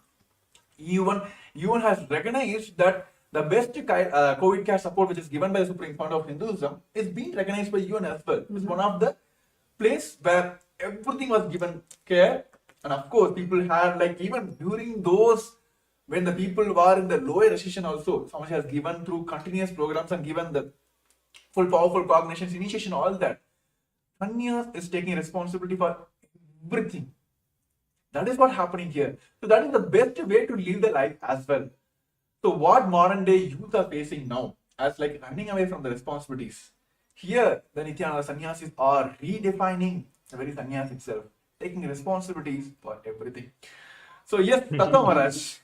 UN has recognized that the best COVID care support which is given by the Supreme Court of Hinduism is being recognized by UN as well. It's one of the place where everything was given care, and of course people had, like, even during those when the people were in the lower recession also, Swamiji has given through continuous programs and given the full powerful cognitions, initiation, all that. Sannyas is taking responsibility for everything. That is what's happening here. So that is the best way to live the life as well. So what modern day youth are facing now as like running away from the responsibilities. Here, the Nithyananda sannyasis are redefining the very sannyas itself, taking responsibilities for everything. So yes, Tattva Maharaj.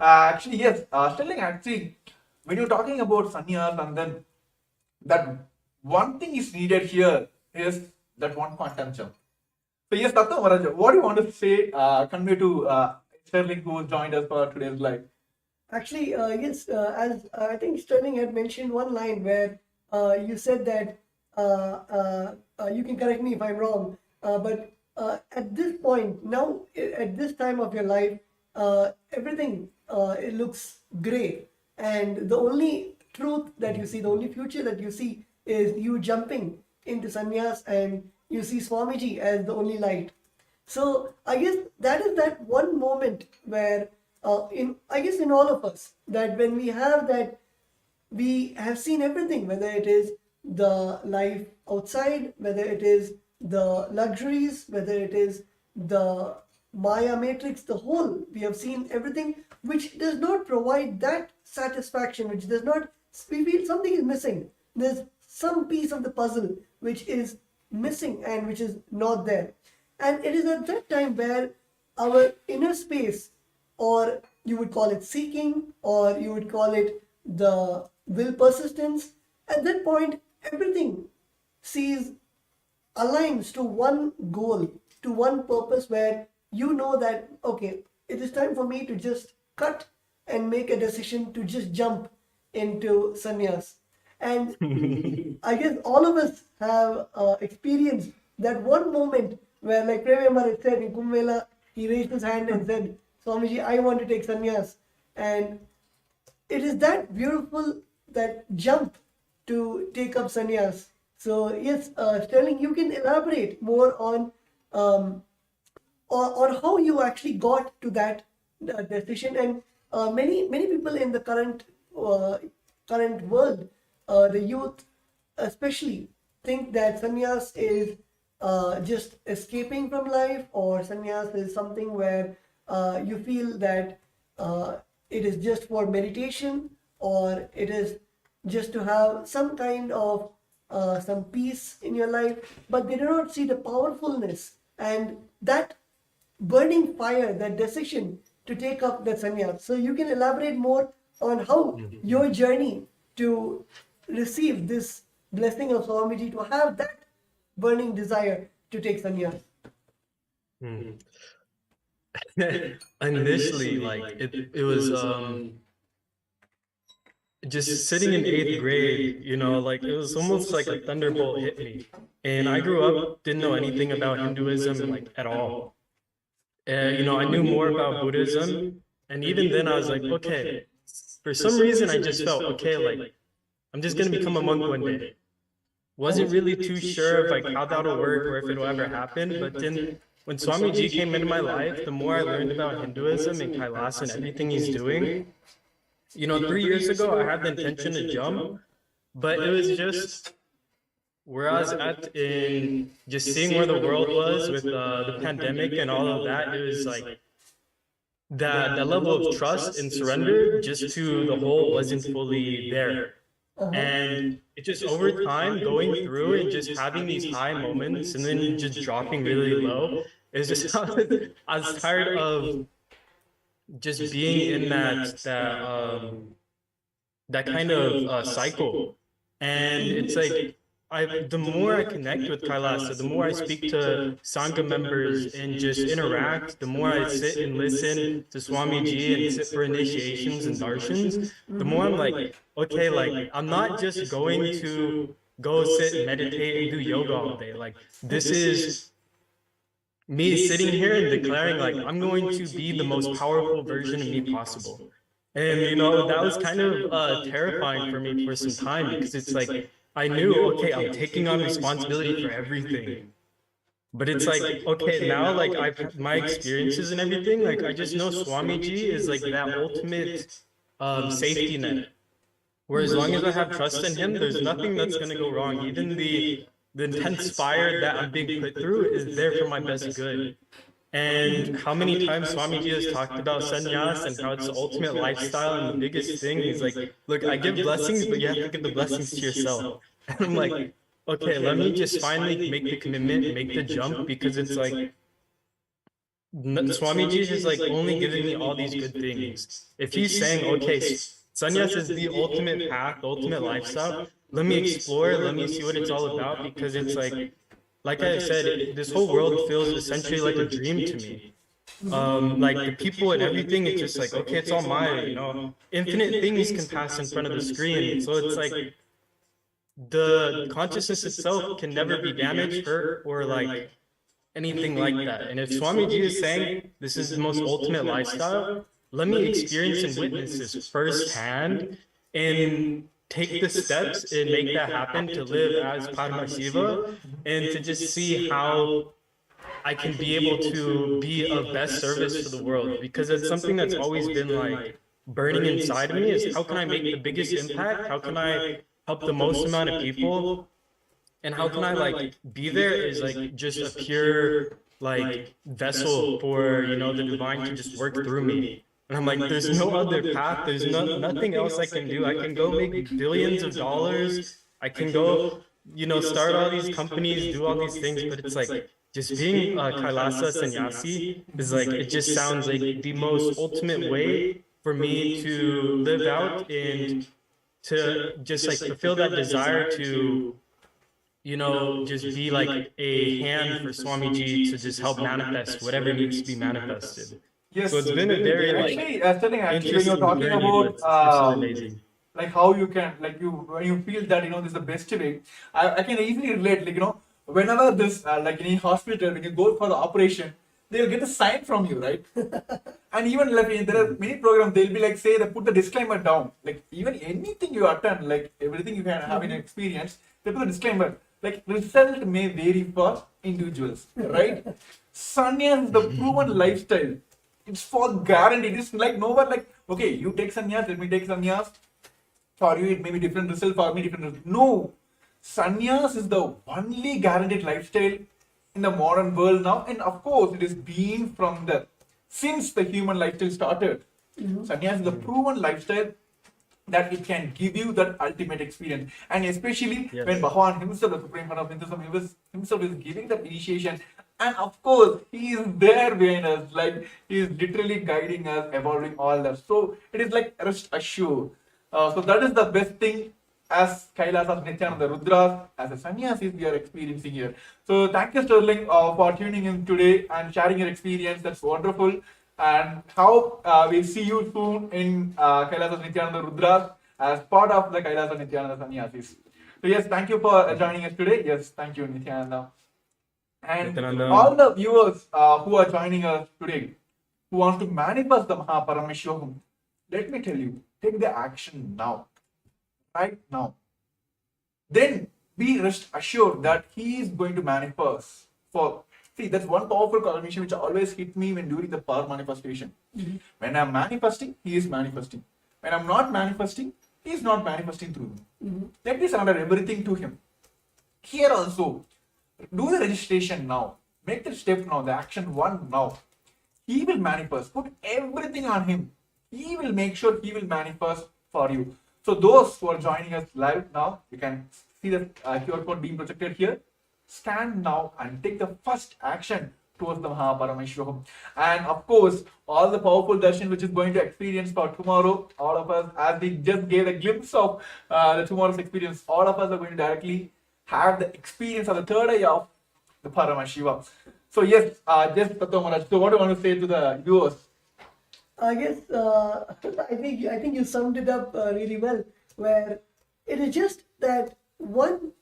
Actually, yes, Sterling, actually, when you're talking about sannyas, and then that one thing is needed here is that one quantum jump. So yes, Tattva Maharaj, what do you want to say, convey to Sterling who joined us for today's live? Actually, yes, as I think Sterling had mentioned one line where you said that you can correct me if I'm wrong, but at this point, now at this time of your life, everything it looks gray, and the only truth that you see, the only future that you see is you jumping into sannyas, and you see Swamiji as the only light. So I guess that is that one moment where in all of us, that when we have that, we have seen everything, whether it is the life outside, whether it is the luxuries, whether it is the Maya matrix, the whole, we have seen everything which does not provide that satisfaction, which does not, we feel something is missing. There's some piece of the puzzle which is missing and which is not there. And it is at that time where our inner space, or you would call it seeking, or you would call it the will persistence, at that point, everything aligns to one goal, to one purpose, where you know that, okay, it is time for me to just cut and make a decision to just jump into sannyas. And I guess all of us have experienced that one moment where, like Prem Maharaj said in Kumbh Mela, he raised his hand and said, Swamiji, I want to take sannyas. And it is that beautiful, that jump to take up sannyas. So yes, Sterling, you can elaborate more on how you actually got to that decision. And many people in the current world, the youth especially, think that sannyas is just escaping from life, or sannyas is something where you feel that it is just for meditation, or it is just to have some kind of some peace in your life, but they do not see the powerfulness and that burning fire, that decision to take up the sannyas. So you can elaborate more on how your journey to receive this blessing of Swamiji, to have that burning desire to take sannyas. Initially, like it was just sitting in eighth grade, like it was almost like a thunderbolt hit me. And I grew up, didn't know anything about Hinduism like at all. I knew more about Buddhism. And even then I was like, okay, for some reason I just felt, okay, like I'm just gonna become a monk one day. Wasn't really too sure of like how that'll work or if it'll ever happen. But then when Swamiji came into my life, the more I learned about Hinduism and Kailasa and everything he's doing, 3 years ago, I had the intention to jump, but it was just where I was at in just seeing where the world was with the pandemic and all of that. It was like that level of trust and surrender just to the whole wasn't fully there. And it just over time going through and just having these high moments and then just dropping really low is just I was tired of just being in that kind of cycle. And it's like the more I connect with Kailasa, the more I speak to Sangha members and just interact, the more I sit and listen to Swamiji and sit for initiations and darshans, the more I'm like, okay, like I'm not just going to go sit and meditate and do yoga all day. Like this is me sitting here and declaring like I'm going to be the most powerful version of me possible. And that was kind of terrifying for me for some time because it's like I knew, okay, I'm taking on responsibility for everything. But it's like, okay, now like I've had my experiences and everything, like I just know Swamiji is like that ultimate safety net. Where as long as I have trust in him, there's nothing that's gonna go wrong. Even the intense fire that I'm being put through is there for my best good. And how many times Swamiji has talked about sannyas and how it's the ultimate lifestyle and the biggest thing. He's like, look, I give blessings, but you have to give the blessings to yourself. And I'm like, okay, let me just finally make the commitment, make the jump, because it's like, Swamiji has like only given me all these good things. If he's saying, okay, sannyas is the ultimate path, the ultimate lifestyle, let me explore, let me see what it's all about, because it's like I said, this whole world feels essentially like a dream to me. Like the people and everything, it's just like, okay, it's all mine, Infinite things can pass in front of the screen. So it's like the consciousness itself can never be damaged, hurt, or like anything like that. And if Swamiji is saying this is the most ultimate lifestyle, let me experience and witness this firsthand and take the steps and make that happen to live as Paramashiva and to just see how I can be able to be of best service to the world, because it's something that's always been like burning inside of me is how can I make the biggest impact? How can I help the most amount of people? And how can I like be there as like just a pure like vessel for, the divine to just work through me. And I'm like, there's no other path. There's nothing else I can do. I can go make billions of dollars. I can go, start all these companies, do all these things. But it's like just being a Kailasa sannyasi is like, it just sounds like the most ultimate way for me to live out and to just like fulfill that desire to, just be like a hand for Swamiji to just help manifest whatever needs to be manifested. Yes. So it's been a very actually, when you're talking journey, about it's amazing. like how you can when you feel that this is the best way, I can easily relate. Whenever this like in a hospital, when you go for the operation, they'll get a sign from you, right? And even like there are many programs, they'll be like say they put the disclaimer down. Like even anything you attend, like everything you can have in experience, they put a disclaimer. Like result may vary for individuals, right? Sannyas is the proven lifestyle. It's for guaranteed. It's like nowhere like, okay, you take sannyas, let me take sannyas. For you, it may be different result, for me, different result. No. Sannyas is the only guaranteed lifestyle in the modern world now. And of course, it is been from since the human lifestyle started. Sannyas is the proven lifestyle that it can give you that ultimate experience. And especially when Bhagavan himself, the Supreme Head of Hinduism, himself is giving that initiation. And of course, he is there behind us, like he is literally guiding us, evolving all that. So it is like rest assured. So that is the best thing as Kailasas, Nithyananda, Rudras, as a sannyasis we are experiencing here. So thank you, Sterling, for tuning in today and sharing your experience. That's wonderful. And how we'll see you soon in Kailasas, Nithyananda, Rudras as part of the Kailasa Nithyananda Sannyasis. So yes, thank you for joining us today. Yes, thank you, Nithyananda. And Nithyananda. all the viewers who are joining us today, who wants to manifest the Mahaparameshwaram, let me tell you, take the action now, right now. Then be rest assured that he is going to manifest. For see, that's one powerful confirmation which always hit me when during the power manifestation. When I'm manifesting, he is manifesting. When I'm not manifesting, he is not manifesting through me. Let me surrender everything to him. Here also, do the registration now. Make the step now, the action one now. He will manifest. Put everything on him. He will make sure he will manifest for you. So those who are joining us live now, you can see the QR code being projected here. Scan now and take the first action towards the Mahaparameshwaram. And of course, all the powerful darshan which is going to experience for tomorrow, all of us, as we just gave a glimpse of the tomorrow's experience, all of us are going to directly have the experience of the third eye of the Paramashiva. So yes, just Tattva Maharaj, so what do you want to say to the viewers? I guess I think you summed it up really well. Where it is just that one,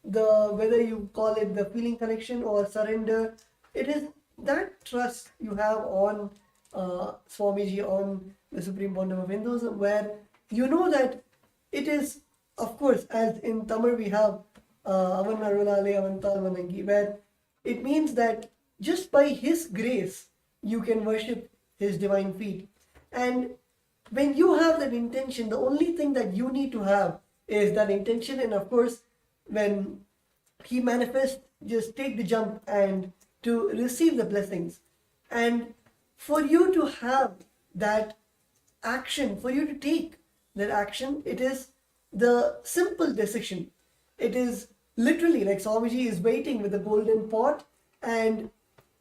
the whether you call it the feeling connection or surrender, it is that trust you have on Swamiji, on the Supreme Bondam of Hinduism, where you know that it is, of course, as in Tamil we have Avan Arunale Avantal Vanangi, where it means that just by his grace you can worship his divine feet. And when you have that intention, the only thing that you need to have is that intention. And of course, when he manifests, just take the jump and to receive the blessings. And for you to have that action, for you to take that action, it is the simple decision. It is literally like Swamiji is waiting with the golden pot and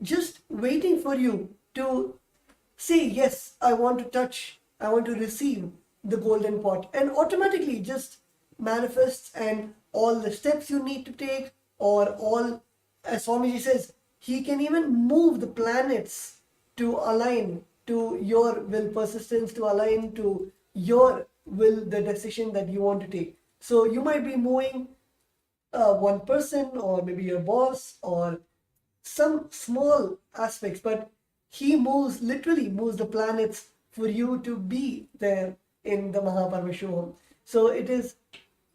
just waiting for you to say, yes, I want to touch, I want to receive the golden pot, and automatically just manifests. And all the steps you need to take, or all, as Swamiji says, he can even move the planets to align to your will, persistence to align to your will, the decision that you want to take. So you might be moving one person, or maybe your boss, or some small aspects, but he moves, literally moves the planets for you to be there in the Mahaparameshwaram. So it is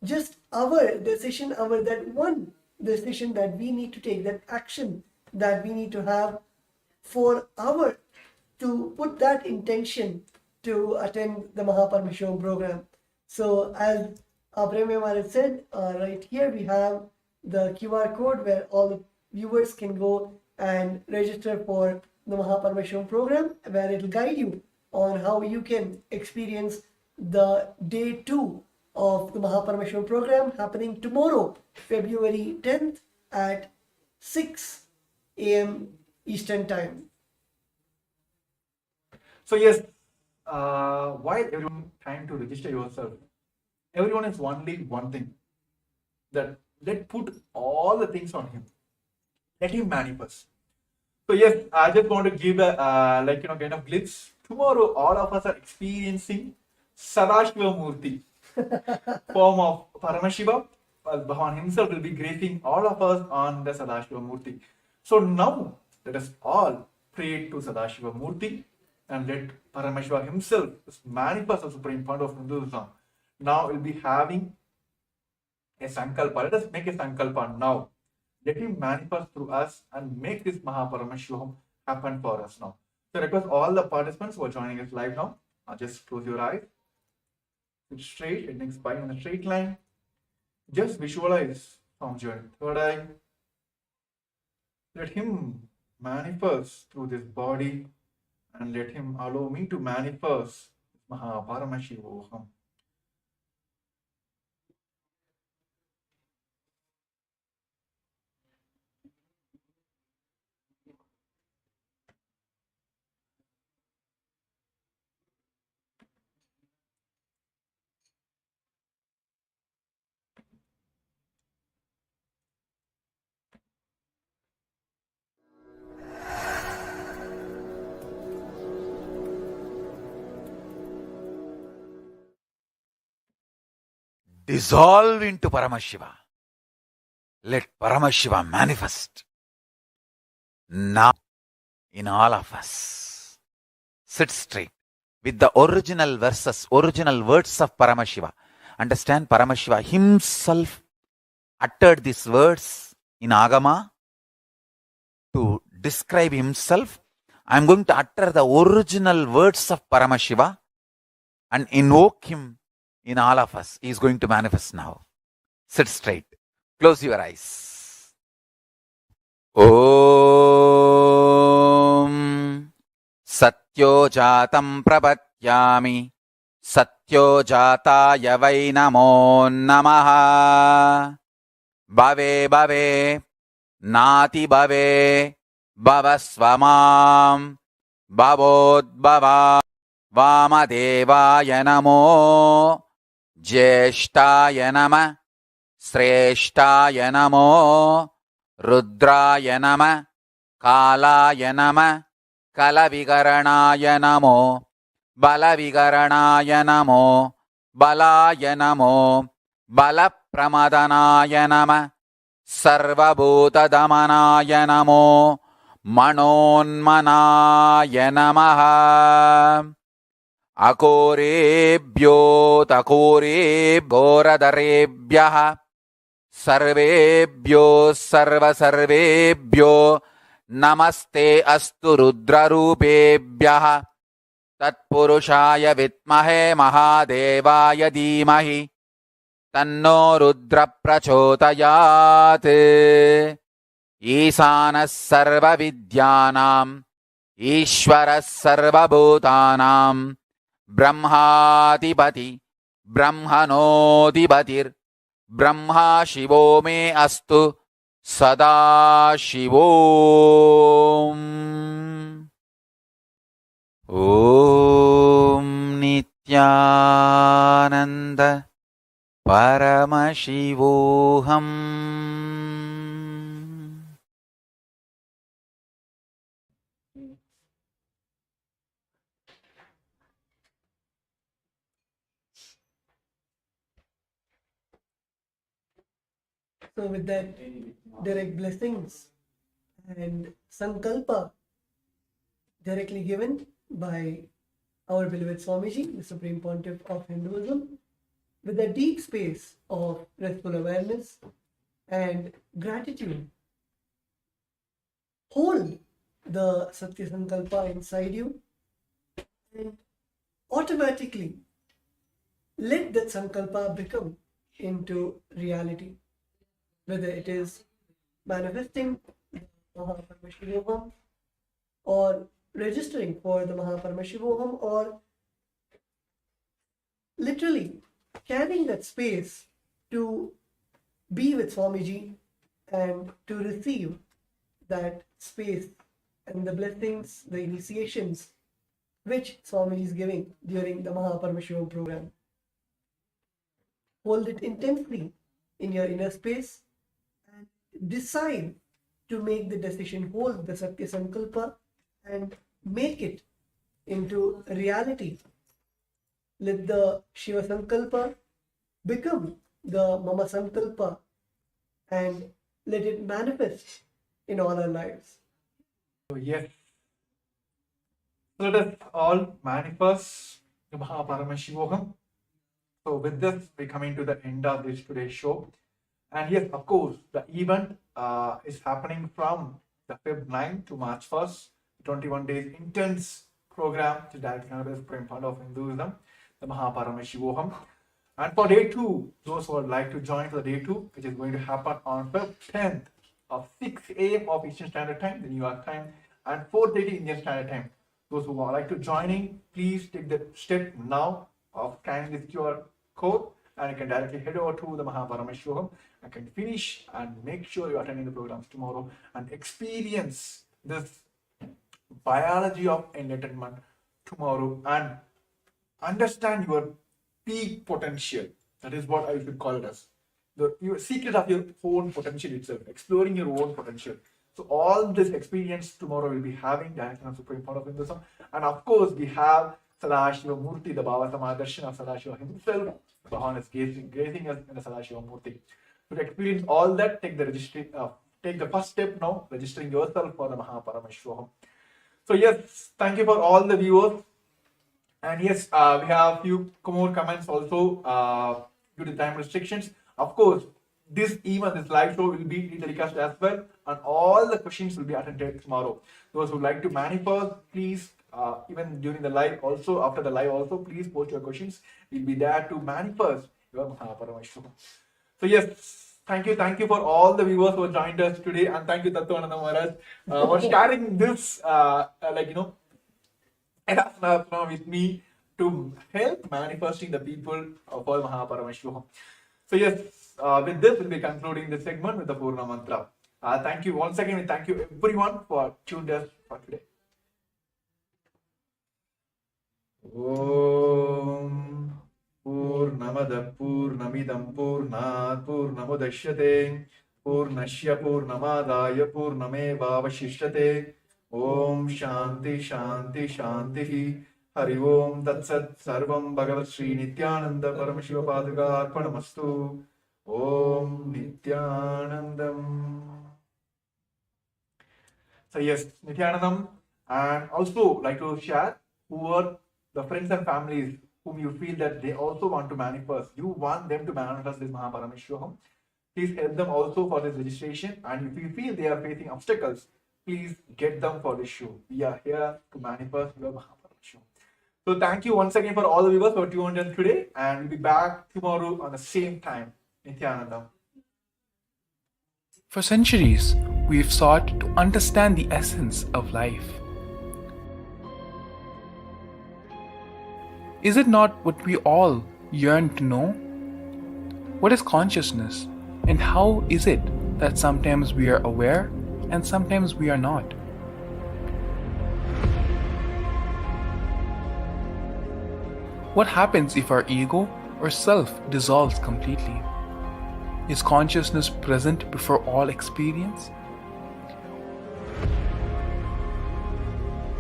just our decision, our that one decision that we need to take, that action that we need to have for our, to put that intention to attend the Mahaparameshwaram program. So as Premya Maharaj said, right here we have the QR code where all the viewers can go and register for the Mahaparameshwaram program, where it will guide you on how you can experience the day 2 of the Mahaparameshwaram program happening tomorrow, February 10th at 6 a.m. Eastern Time. So yes, while everyone trying to register yourself, everyone is only one thing, that let put all the things on him. Let him manifest. So yes, I just want to give a kind of glimpse. Tomorrow, all of us are experiencing Sadashiva Murti, form of Paramashiva. Bhavan himself will be gracing all of us on the Sadashiva Murti. So now, let us all pray to Sadashiva Murti and let Paramashiva himself manifest the supreme point of Hinduism. Now we'll be having a Sankalpa. Let us make a Sankalpa now. Let him manifest through us and make this Mahaparameshwaram happen for us now. So I request all the participants who are joining us live now, just close your eyes, sit straight, heading spine in a straight line. Just visualize from your third eye. Let him manifest through this body, and let him allow me to manifest Mahaparameshwaram. dissolve into Paramashiva. Let Paramashiva manifest now in all of us. Sit straight with the original verses, original words of Paramashiva. Understand, Paramashiva himself uttered these words in Agama to describe himself. I am going to utter the original words of Paramashiva and invoke him in all of us. He is going to manifest now. Sit straight. Close your eyes. Om Satyo Jatam Prapatyami Satyo Jataya Vai Namo Namaha Bhave Bhave Nati Bhave Bhavasvamam Bhavodbhava Vamadevaya Namo Jyeshtaya Nama Sreshtaya Namo Rudraya Nama Kalaya Nama Kalavigaranaya Namo Balavigaranaya Namo Balaya Namo Balapramadanaya Nama Sarvabhutadamanaya Namo Manonmanaya Namaha Akorebhyo takorebhyo radarebhyaha Sarvebhyo sarvasarvebhyo Namaste astu rudrarupebhyaha Tatpurushaya vitmahe mahadevaya dhimahi Tanno rudra prachodayat Isanas sarva vidyanam Ishvaras sarva bhutanam Brahmadipati Brahmanodipatir Brahma Shivo me astu Sada Shivom Om Nithyananda Paramashivoham. So with that direct blessings and sankalpa directly given by our beloved Swamiji, the Supreme Pontiff of Hinduism, with a deep space of restful awareness and gratitude, hold the Satya Sankalpa inside you and automatically let that Sankalpa become into reality. Whether it is manifesting Mahaparmashivoham or registering for the Mahaparmashivoham or literally carrying that space to be with Swamiji and to receive that space and the blessings, the initiations which Swamiji is giving during the Mahaparmashivam program. Hold it intensely in your inner space and decide to make the decision, hold the Satya Sankalpa and make it into reality. Let the Shiva Sankalpa become the Mama Sankalpa and let it manifest in all our lives. So yes, let us all manifest the Mahaparmashivoham. So with this, we're coming to the end of this today's show. And yes, of course, the event is happening from the Feb 9th to March 1st, 21 days intense program to direct the Supreme Fund of Hinduism, the Mahaparmashivoham. And for day 2, those who would like to join for the day 2, which is going to happen on Feb 10th of 6 a.m. of Eastern Standard Time, the New York time, and 4:30 Indian Standard Time. Those who would like to join in, please take the step now of scanning this QR code and you can directly head over to the Mahaparmashivam and can finish and make sure you're attending the programs tomorrow and experience this biology of enlightenment tomorrow and understand your peak potential. That is what I should call it as. Your secret of your own potential itself, exploring your own potential. So all this experience tomorrow we'll be having direction of Supreme Fund of Hinduism. And of course, we have Sadashiva Murti, the Bhava Samadarshan of Sadashiva himself. Bhagavan is gazing us in the Sadashiva Murti. To experience all that, take the first step now, registering yourself for the Mahaparamashivam. So yes, thank you for all the viewers. And yes, we have few more comments also due to time restrictions. Of course, this live show will be telecast as well, and all the questions will be attended tomorrow. Those who like to manifest, please, even during the live, also after the live, also please post your questions. We'll be there to manifest your Mahaparamashivam. So yes, thank you for all the viewers who joined us today, and thank you Nithyananda Maharaj for sharing this, with me to help manifesting the people of all Mahaparamashivam. So yes, with this we'll be concluding this segment with the Purna Mantra. Thank you once again, and thank you everyone for tuned us for today. Om Purnamada Purnamidam Purnat Purnamudashyate Purnashya Purnamadaya Purnameva Vashishyate. Om Shanti Shanti Shanti. Hari Om Tat Sat Sarvam Bhagavat Sri Nithyananda Paramashiva Paduka Arpanamastu. Om Nithyanandam. So yes, Nithyanandam, and also like to share who are the friends and families whom you feel that they also want to manifest. You want them to manifest this Mahaparamashivam. Please help them also for this registration. And if you feel they are facing obstacles, please get them for this show. We are here to manifest your Mahaparamashivam. So thank you once again for all the viewers who are tuned in today, and we'll be back tomorrow on the same time. Nithyananda. For centuries, we've sought to understand the essence of life. Is it not what we all yearn to know? What is consciousness, and how is it that sometimes we are aware and sometimes we are not? What happens if our ego or self dissolves completely? Is consciousness present before all experience?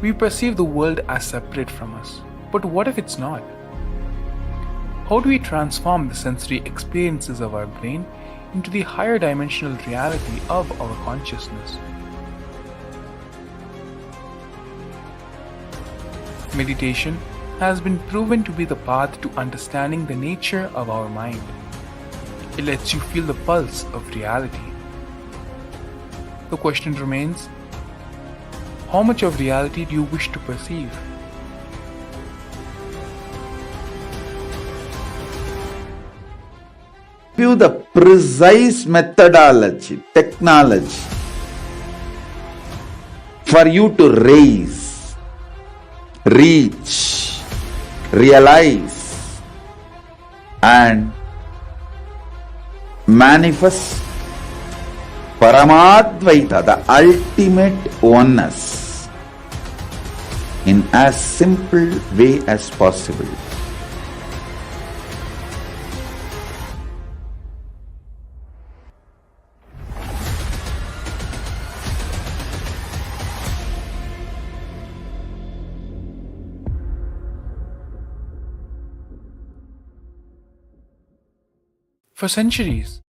We perceive the world as separate from us, but what if it's not? How do we transform the sensory experiences of our brain into the higher dimensional reality of our consciousness? Meditation has been proven to be the path to understanding the nature of our mind. It lets you feel the pulse of reality. The question remains, how much of reality do you wish to perceive? You the precise methodology, technology for you to raise, reach, realize and manifest Paramadvaita, the ultimate oneness, in as simple way as possible. For centuries,